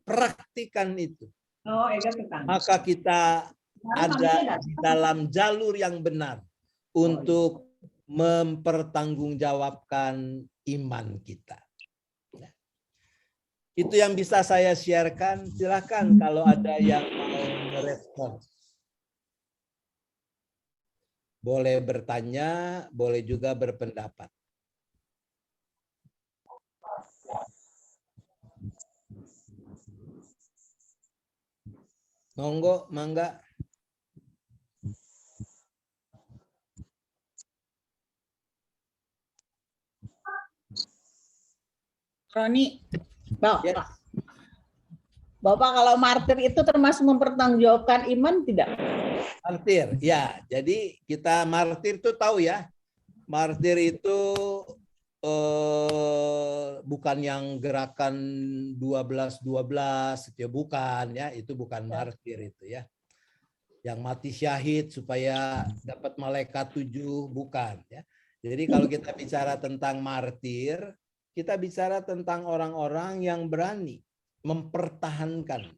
Speaker 4: praktikan itu.
Speaker 7: Oh, Ega petang.
Speaker 4: Maka kita ada di dalam jalur yang benar untuk mempertanggungjawabkan iman kita. Itu yang bisa saya sharekan. Silakan kalau ada yang mau merespon. Boleh bertanya, boleh juga berpendapat. Monggo, mangga.
Speaker 1: Roni,
Speaker 4: Ya.
Speaker 1: Bapak kalau martir itu termasuk mempertanggungjawabkan iman tidak?
Speaker 4: Martir, ya. Jadi kita martir itu tahu ya. Martir itu bukan yang gerakan 12-12, ya bukan ya. Itu bukan martir itu ya. Yang mati syahid supaya dapat malaikat 7, bukan ya. Jadi kalau kita bicara tentang martir, kita bicara tentang orang-orang yang berani mempertahankan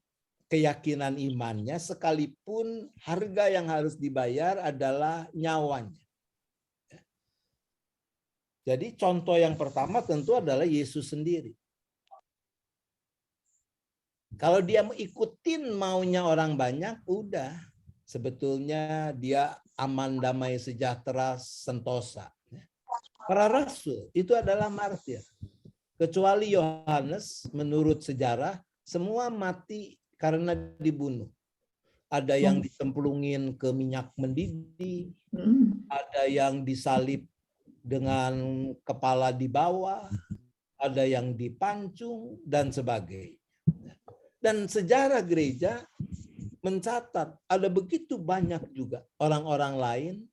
Speaker 4: keyakinan imannya sekalipun harga yang harus dibayar adalah nyawanya. Jadi contoh yang pertama tentu adalah Yesus sendiri. Kalau dia ikutin maunya orang banyak, udah. Sebetulnya dia aman, damai, sejahtera, sentosa. Para rasul itu adalah martir. Kecuali Yohanes, menurut sejarah, semua mati karena dibunuh. Ada yang ditemplungin ke minyak mendidih, ada yang disalib dengan kepala di bawah, ada yang dipancung, dan sebagainya. Dan sejarah gereja mencatat ada begitu banyak juga orang-orang lain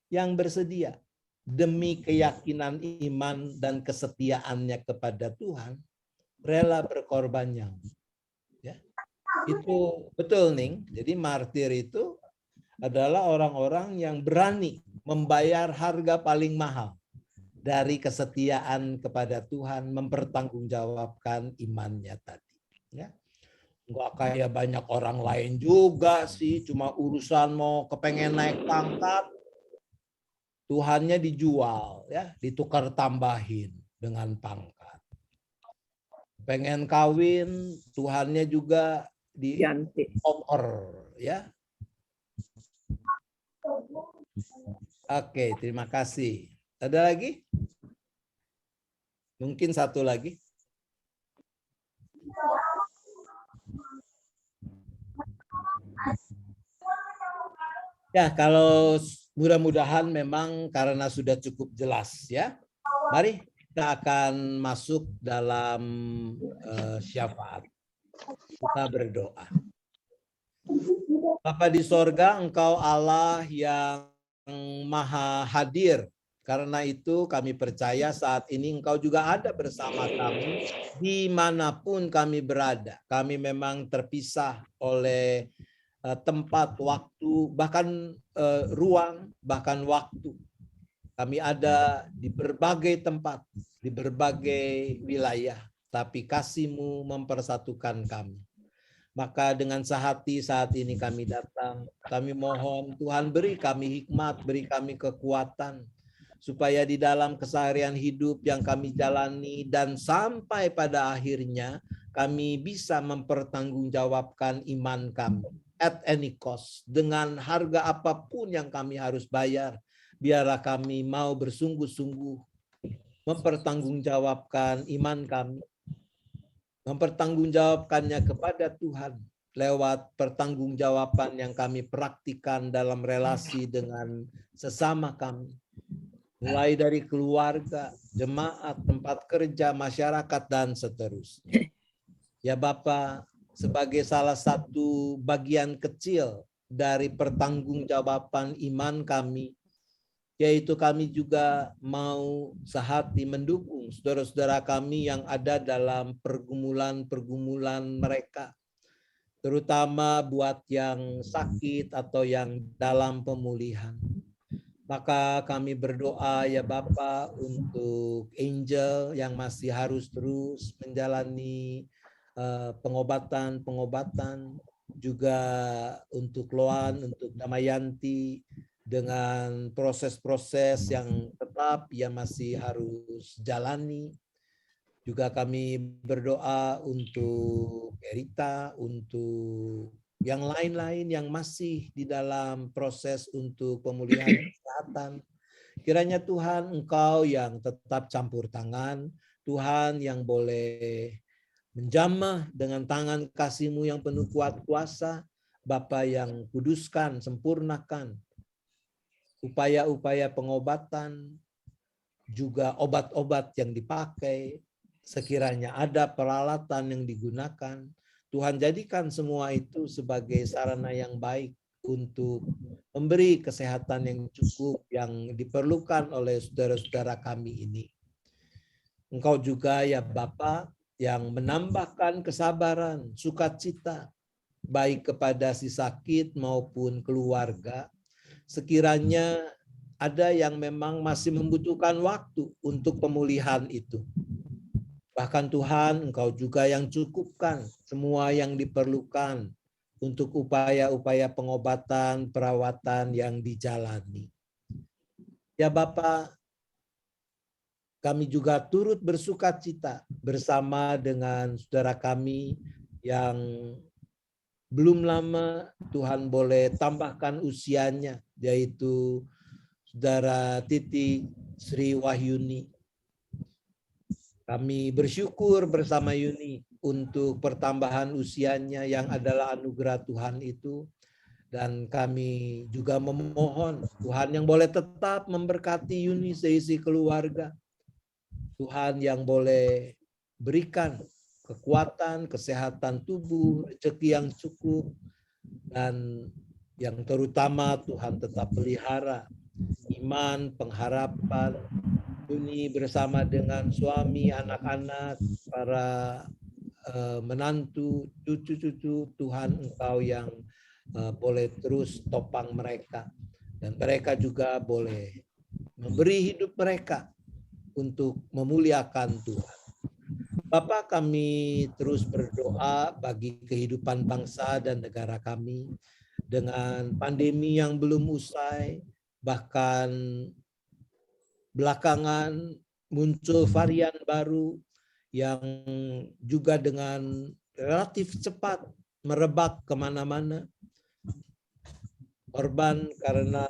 Speaker 4: yang bersedia demi keyakinan iman dan kesetiaannya kepada Tuhan, rela berkorban nyawa. Ya. Itu betul, Ning. Jadi martir itu adalah orang-orang yang berani membayar harga paling mahal dari kesetiaan kepada Tuhan, mempertanggungjawabkan imannya tadi. Ya. Enggak kayak banyak orang lain juga sih, cuma urusan mau kepengen naik pangkat, Tuhannya dijual, ya, ditukar tambahin dengan pangkat. Pengen kawin, Tuhannya juga dioper, ya. Oke, terima kasih. Ada lagi? Mungkin satu lagi. Ya, kalau mudah-mudahan memang karena sudah cukup jelas ya. Mari kita akan masuk dalam syafaat. Kita berdoa. Bapa di sorga, Engkau Allah yang maha hadir. Karena itu kami percaya saat ini Engkau juga ada bersama kami dimanapun kami berada. Kami memang terpisah oleh tempat, waktu, bahkan ruang, bahkan waktu. Kami ada di berbagai tempat, di berbagai wilayah, tapi kasih-Mu mempersatukan kami. Maka dengan sehati saat ini kami datang, kami mohon Tuhan beri kami hikmat, beri kami kekuatan, supaya di dalam keseharian hidup yang kami jalani dan sampai pada akhirnya kami bisa mempertanggungjawabkan iman kami. At any cost, dengan harga apapun yang kami harus bayar, biarlah kami mau bersungguh-sungguh mempertanggungjawabkan iman kami, mempertanggungjawabkannya kepada Tuhan lewat pertanggungjawaban yang kami praktikkan dalam relasi dengan sesama kami, mulai dari keluarga, jemaat, tempat kerja, masyarakat, dan seterusnya. Ya Bapa, sebagai salah satu bagian kecil dari pertanggungjawaban iman kami, yaitu kami juga mau sehati mendukung saudara-saudara kami yang ada dalam pergumulan-pergumulan mereka, terutama buat yang sakit atau yang dalam pemulihan. Maka kami berdoa ya Bapa untuk Angel yang masih harus terus menjalani pengobatan, juga untuk Loan, untuk Damayanti, dengan proses-proses yang tetap ia masih harus jalani. Juga kami berdoa untuk Erita, untuk yang lain-lain yang masih di dalam proses untuk pemulihan kesehatan. Kiranya Tuhan, Engkau yang tetap campur tangan, Tuhan yang boleh menjamah dengan tangan kasih-Mu yang penuh kuat kuasa, Bapa yang kuduskan, sempurnakan upaya-upaya pengobatan, juga obat-obat yang dipakai, sekiranya ada peralatan yang digunakan, Tuhan jadikan semua itu sebagai sarana yang baik untuk memberi kesehatan yang cukup yang diperlukan oleh saudara-saudara kami ini. Engkau juga ya Bapa yang menambahkan kesabaran, sukacita, baik kepada si sakit maupun keluarga. Sekiranya ada yang memang masih membutuhkan waktu untuk pemulihan itu. Bahkan Tuhan, Engkau juga yang cukupkan semua yang diperlukan untuk upaya-upaya pengobatan, perawatan yang dijalani. Ya Bapa, kami juga turut bersukacita bersama dengan saudara kami yang belum lama Tuhan boleh tambahkan usianya, yaitu saudara Titi Sri Wahyuni. Kami bersyukur bersama Yuni untuk pertambahan usianya yang adalah anugerah Tuhan itu. Dan kami juga memohon Tuhan yang boleh tetap memberkati Yuni seisi keluarga. Tuhan yang boleh berikan kekuatan, kesehatan tubuh, rezeki yang cukup. Dan yang terutama Tuhan tetap pelihara iman, pengharapan, Yuni bersama dengan suami, anak-anak, para menantu, cucu-cucu, Tuhan Engkau yang boleh terus topang mereka. Dan mereka juga boleh memberi hidup mereka untuk memuliakan Tuhan. Bapa, kami terus berdoa bagi kehidupan bangsa dan negara kami dengan pandemi yang belum usai, bahkan belakangan muncul varian baru yang juga dengan relatif cepat merebak kemana-mana. Korban karena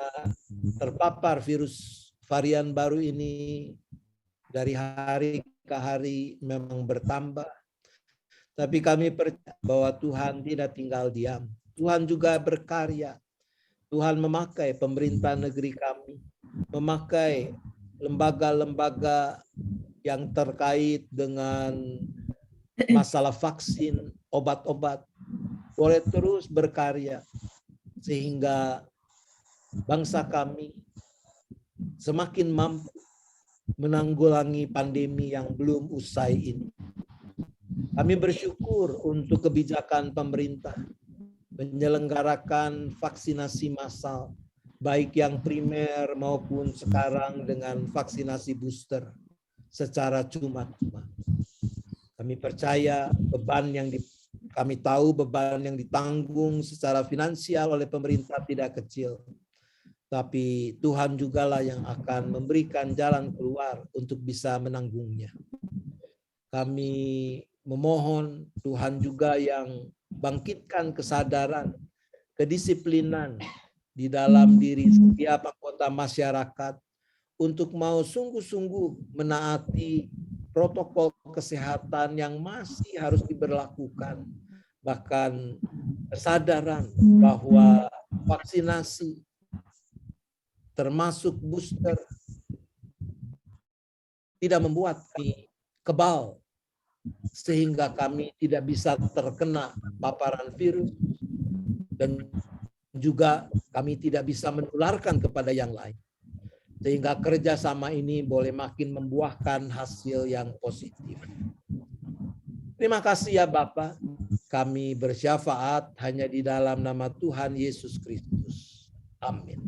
Speaker 4: terpapar virus varian baru ini dari hari ke hari memang bertambah. Tapi kami percaya bahwa Tuhan tidak tinggal diam. Tuhan juga berkarya. Tuhan memakai pemerintah negeri kami, memakai lembaga-lembaga yang terkait dengan masalah vaksin, obat-obat, boleh terus berkarya sehingga bangsa kami semakin mampu menanggulangi pandemi yang belum usai ini. Kami bersyukur untuk kebijakan pemerintah menyelenggarakan vaksinasi massal, baik yang primer maupun sekarang dengan vaksinasi booster secara cuma-cuma. Kami percaya kami tahu beban yang ditanggung secara finansial oleh pemerintah tidak kecil. Tapi Tuhan jugalah yang akan memberikan jalan keluar untuk bisa menanggungnya. Kami memohon Tuhan juga yang bangkitkan kesadaran, kedisiplinan di dalam diri setiap anggota masyarakat untuk mau sungguh-sungguh menaati protokol kesehatan yang masih harus diberlakukan. Bahkan kesadaran bahwa vaksinasi termasuk booster tidak membuat kami kebal sehingga kami tidak bisa terkena paparan virus dan juga kami tidak bisa menularkan kepada yang lain. Sehingga kerjasama ini boleh makin membuahkan hasil yang positif. Terima kasih ya Bapa. Kami bersyafaat hanya di dalam nama Tuhan Yesus Kristus. Amin.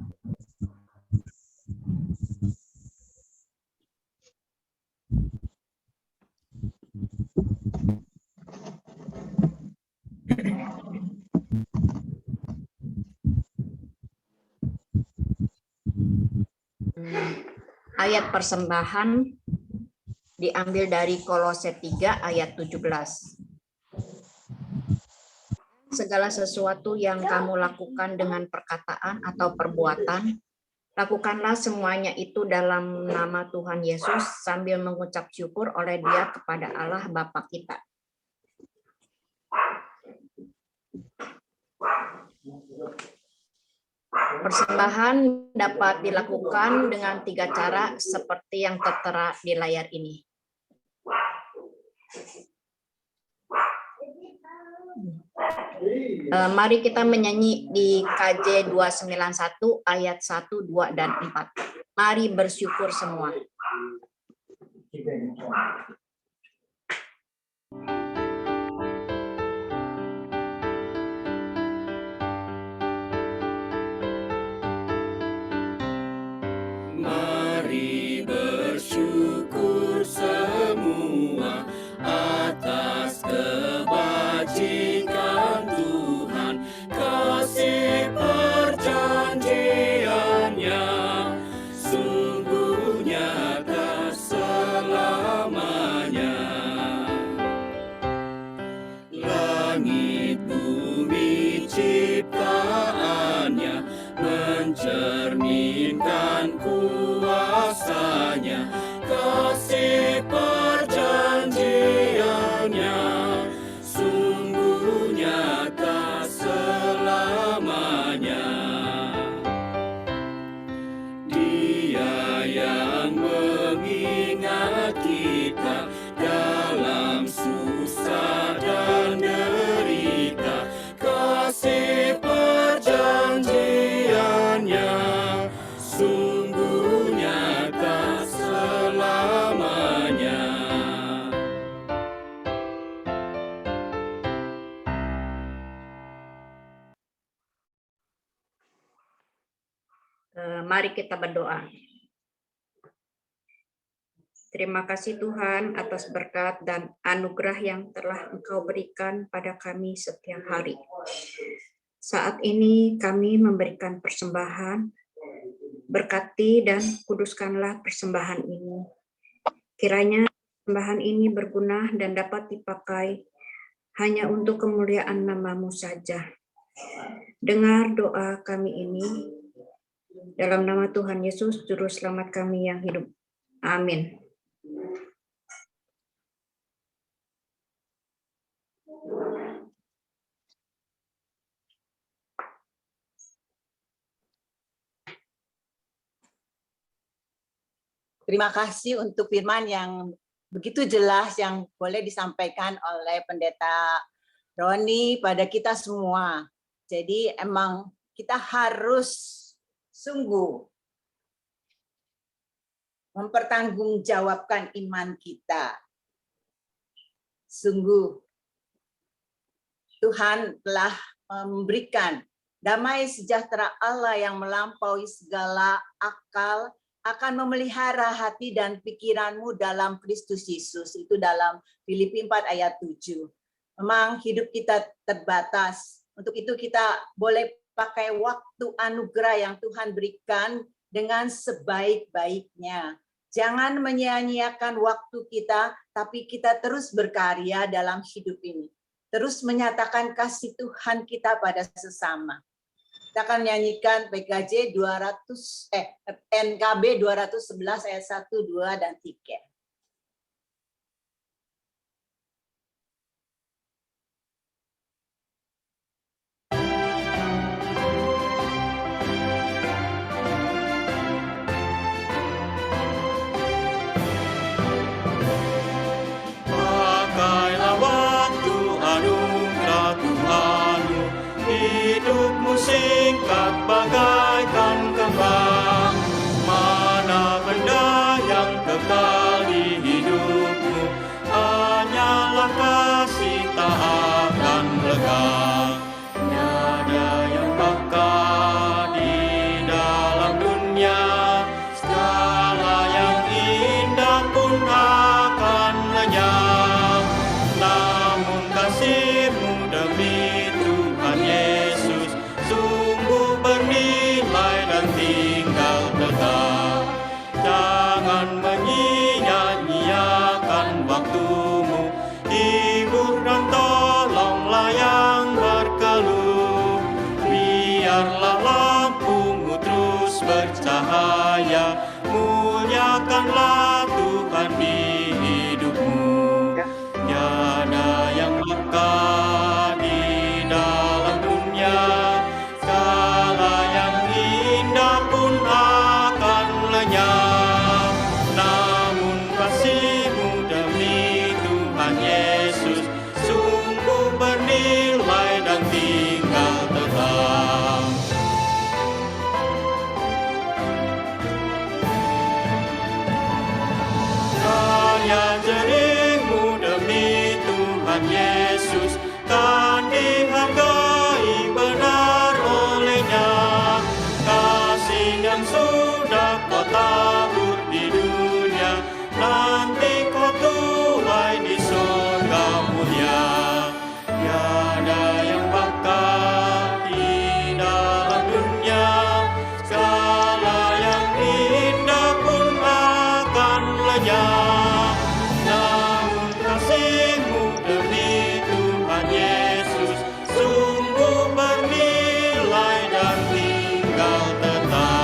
Speaker 9: Ayat persembahan diambil dari Kolose 3 ayat 17. Segala sesuatu yang kamu lakukan dengan perkataan atau perbuatan, lakukanlah semuanya itu dalam nama Tuhan Yesus sambil mengucap syukur oleh Dia kepada Allah Bapa kita. Persembahan dapat dilakukan dengan 3 cara seperti yang tertera di layar ini. Mari kita menyanyi di KJ 291 ayat 1, 2, dan 4. Mari bersyukur semua.
Speaker 2: Mari bersyukur semua atas kebajikan Tuhan, kasih perjanjiannya sungguh nyata selamanya. Langit bumi ciptaannya mencerminkan kuasanya, kasih perjanjiannya sungguh nyata selamanya. Dia yang mengingat kita dalam susah dan derita, kasih perjanjiannya sungguh nyata selamanya.
Speaker 9: Mari kita berdoa. Terima kasih Tuhan atas berkat dan anugerah yang telah Engkau berikan pada kami setiap hari. Saat ini kami memberikan persembahan, berkati dan kuduskanlah persembahan ini. Kiranya persembahan ini berguna dan dapat dipakai hanya untuk kemuliaan nama-Mu saja. Dengar doa kami ini, dalam nama Tuhan Yesus, Juru Selamat kami yang hidup. Amin.
Speaker 1: Terima kasih untuk firman yang begitu jelas yang boleh disampaikan oleh Pendeta Roni pada kita semua. Jadi emang kita harus sungguh mempertanggungjawabkan iman kita. Sungguh Tuhan telah memberikan damai sejahtera Allah yang melampaui segala akal, akan memelihara hati dan pikiranmu dalam Kristus Yesus. Itu dalam Filipi 4 ayat 7. Memang hidup kita terbatas. Untuk itu kita boleh pakai waktu anugerah yang Tuhan berikan dengan sebaik-baiknya. Jangan menyia-nyiakan waktu kita, tapi kita terus berkarya dalam hidup ini. Terus menyatakan kasih Tuhan kita pada sesama. Kita akan menyanyikan PKJ NKB 211 ayat 1, 2, dan 3.
Speaker 2: Pakailah waktu anugerah Tuhanmu, hidupmu singkat bagaikan kembang, mana kasih tak akan lega. Tiada yang bakal di dalam dunia, segala yang indah pun akan lenyap. Namun kasih-Mu demi Tuhan Yesus sungguh bernilai dan tinggal tetap. Jangan menyia-nyiakan waktu-Mu, hibur dan tolonglah yang berkeluh. Biarlah lampu-Mu terus bercahaya, muliakanlah Tuhan di hidup-Mu. Tiada yang bakal di dalam dunia, segala yang indah pun akan lenyap. Namun kasih-Mu demi Tuhan Yesus sungguh bernilai dan tinggal tetap. Karya jerih-Mu demi Tuhan Yesus kan dihargai benar oleh-Nya. Kasih yang sudah Kau tabur di dunia, nanti Kau tuai di surga mulia. Tiada yang bakal di dalam dunia, segala yang indah pun akan lenyap. Namun kasih-Mu demi Tuhan Yesus sungguh bernilai dan tinggal tetap.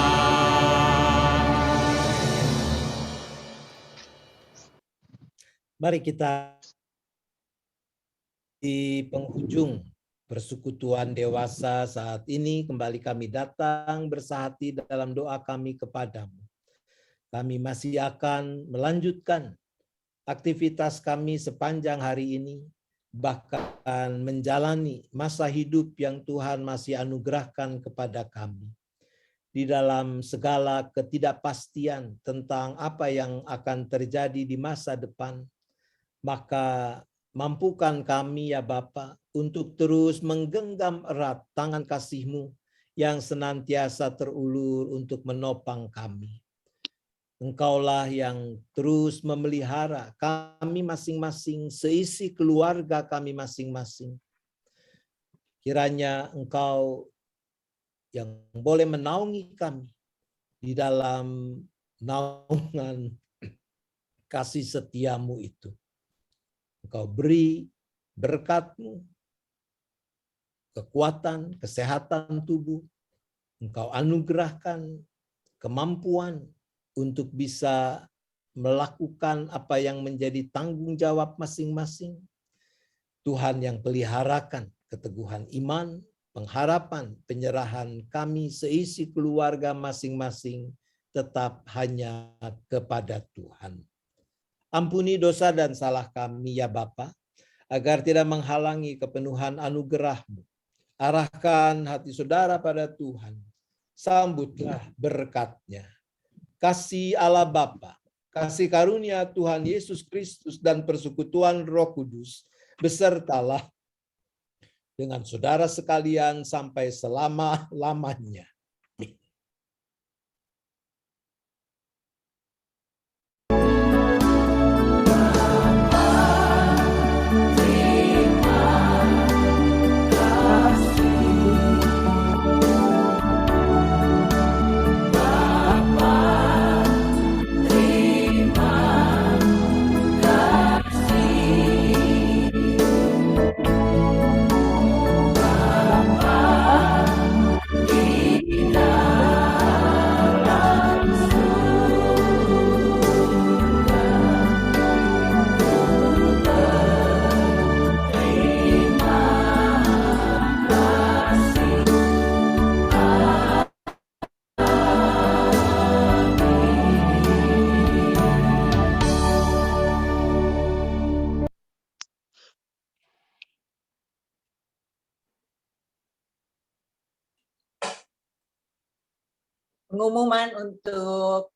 Speaker 4: Mari kita di penghujung persekutuan dewasa saat ini kembali kami datang bersahati dalam doa kami kepadamu. Kami masih akan melanjutkan aktivitas kami sepanjang hari ini, bahkan menjalani masa hidup yang Tuhan masih anugerahkan kepada kami. Di dalam segala ketidakpastian tentang apa yang akan terjadi di masa depan, maka mampukan kami ya Bapa untuk terus menggenggam erat tangan kasih-Mu yang senantiasa terulur untuk menopang kami. Engkaulah yang terus memelihara kami masing-masing, seisi keluarga kami masing-masing. Kiranya Engkau yang boleh menaungi kami di dalam naungan kasih setia-Mu itu. Engkau beri berkat-Mu, kekuatan, kesehatan tubuh. Engkau anugerahkan kemampuan untuk bisa melakukan apa yang menjadi tanggung jawab masing-masing. Tuhan yang peliharakan keteguhan iman, pengharapan, penyerahan kami seisi keluarga masing-masing tetap hanya kepada Tuhan. Ampuni dosa dan salah kami ya Bapa, agar tidak menghalangi kepenuhan anugerah-Mu. Arahkan hati saudara pada Tuhan, sambutlah berkat-Nya. Kasih Allah Bapa, kasih karunia Tuhan Yesus Kristus dan persekutuan Roh Kudus besertalah dengan saudara sekalian sampai selama-lamanya.
Speaker 1: Pengumuman untuk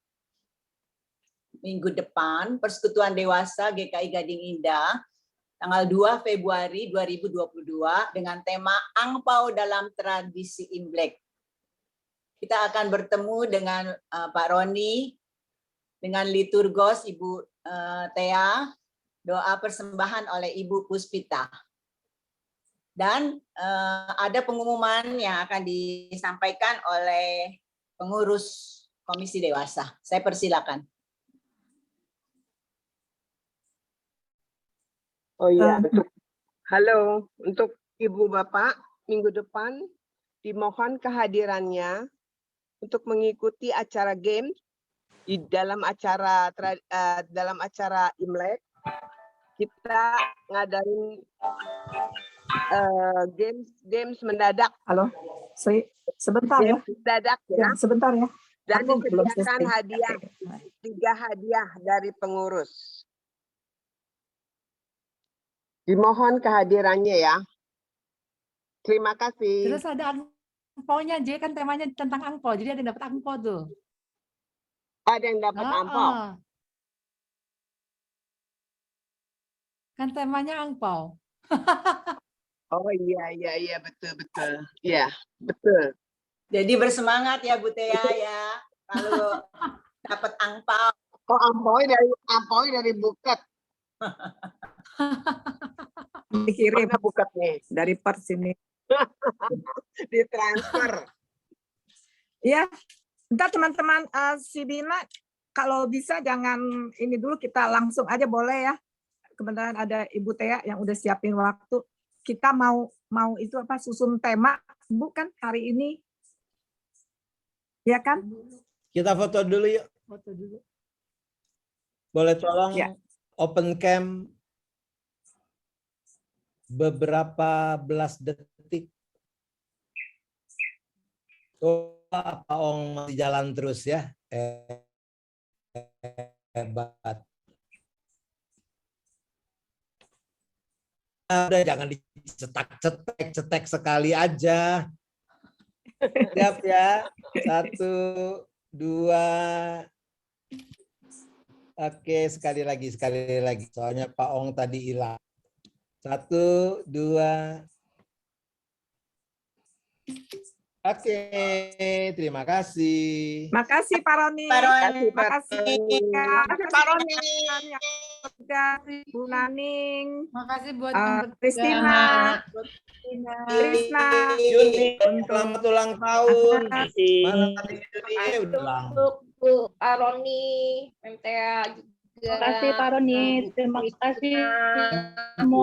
Speaker 1: minggu depan, Persekutuan Dewasa GKI Gading Indah tanggal 2 Februari 2022 dengan tema Angpau dalam Tradisi Imlek. Kita akan bertemu dengan Pak Roni, dengan liturgos Ibu Tea, doa persembahan oleh Ibu Puspita. Dan ada pengumuman yang akan disampaikan oleh pengurus Komisi Dewasa. Saya persilakan.
Speaker 10: Oh iya, halo, untuk Ibu Bapak, minggu depan dimohon kehadirannya untuk mengikuti acara game di dalam acara Imlek. Kita ngadain games mendadak.
Speaker 5: Halo, sebentar ya.
Speaker 10: Games mendadak ya.
Speaker 5: Sebentar ya.
Speaker 10: Dan
Speaker 5: Aku belum
Speaker 10: disediakan
Speaker 5: selesai.
Speaker 10: hadiah, 3 hadiah dari pengurus. Dimohon kehadirannya ya. Terima kasih.
Speaker 11: Terus ada angpaunya, J, kan temanya tentang angpau, jadi ada yang dapat angpau tuh.
Speaker 10: Ada yang dapat angpau.
Speaker 11: Kan temanya angpau.
Speaker 10: Oh iya betul. Iya, betul.
Speaker 1: Jadi bersemangat ya Bu Tea ya, kalau dapat angpau.
Speaker 10: Oh, angpau dari buket.
Speaker 5: Dikirim
Speaker 10: Mana buket nih?
Speaker 5: dari Pers ini.
Speaker 10: Ditransfer.
Speaker 5: Ya, bentar teman-teman, si Dina kalau bisa jangan ini dulu, kita langsung aja boleh ya. Kebetulan ada Ibu Tea yang udah siapin waktu. Kita mau itu apa, susun tema, Bu, kan hari ini. Ya kan?
Speaker 4: Kita foto dulu yuk.
Speaker 11: Foto dulu.
Speaker 4: Boleh tolong
Speaker 5: Ya.
Speaker 4: open cam beberapa belas detik. Oh, Pak Ong masih jalan terus ya. Hebat. Udah jangan dicetak-cetek sekali aja. Siap ya. 1, 2. Oke, sekali lagi. Soalnya Pak Ong tadi hilang. 1, 2. Oke, terima kasih.
Speaker 5: Makasih Pak Roni. Makasih Pak Roni. Bu Naning.
Speaker 11: Makasih buat
Speaker 5: Kristina.
Speaker 4: Selamat ulang tahun. Mana tadi udah lama.
Speaker 12: Untuk Bu Aroni, MTA juga.
Speaker 13: Terima kasih Pak Roni. Terima kasih semua.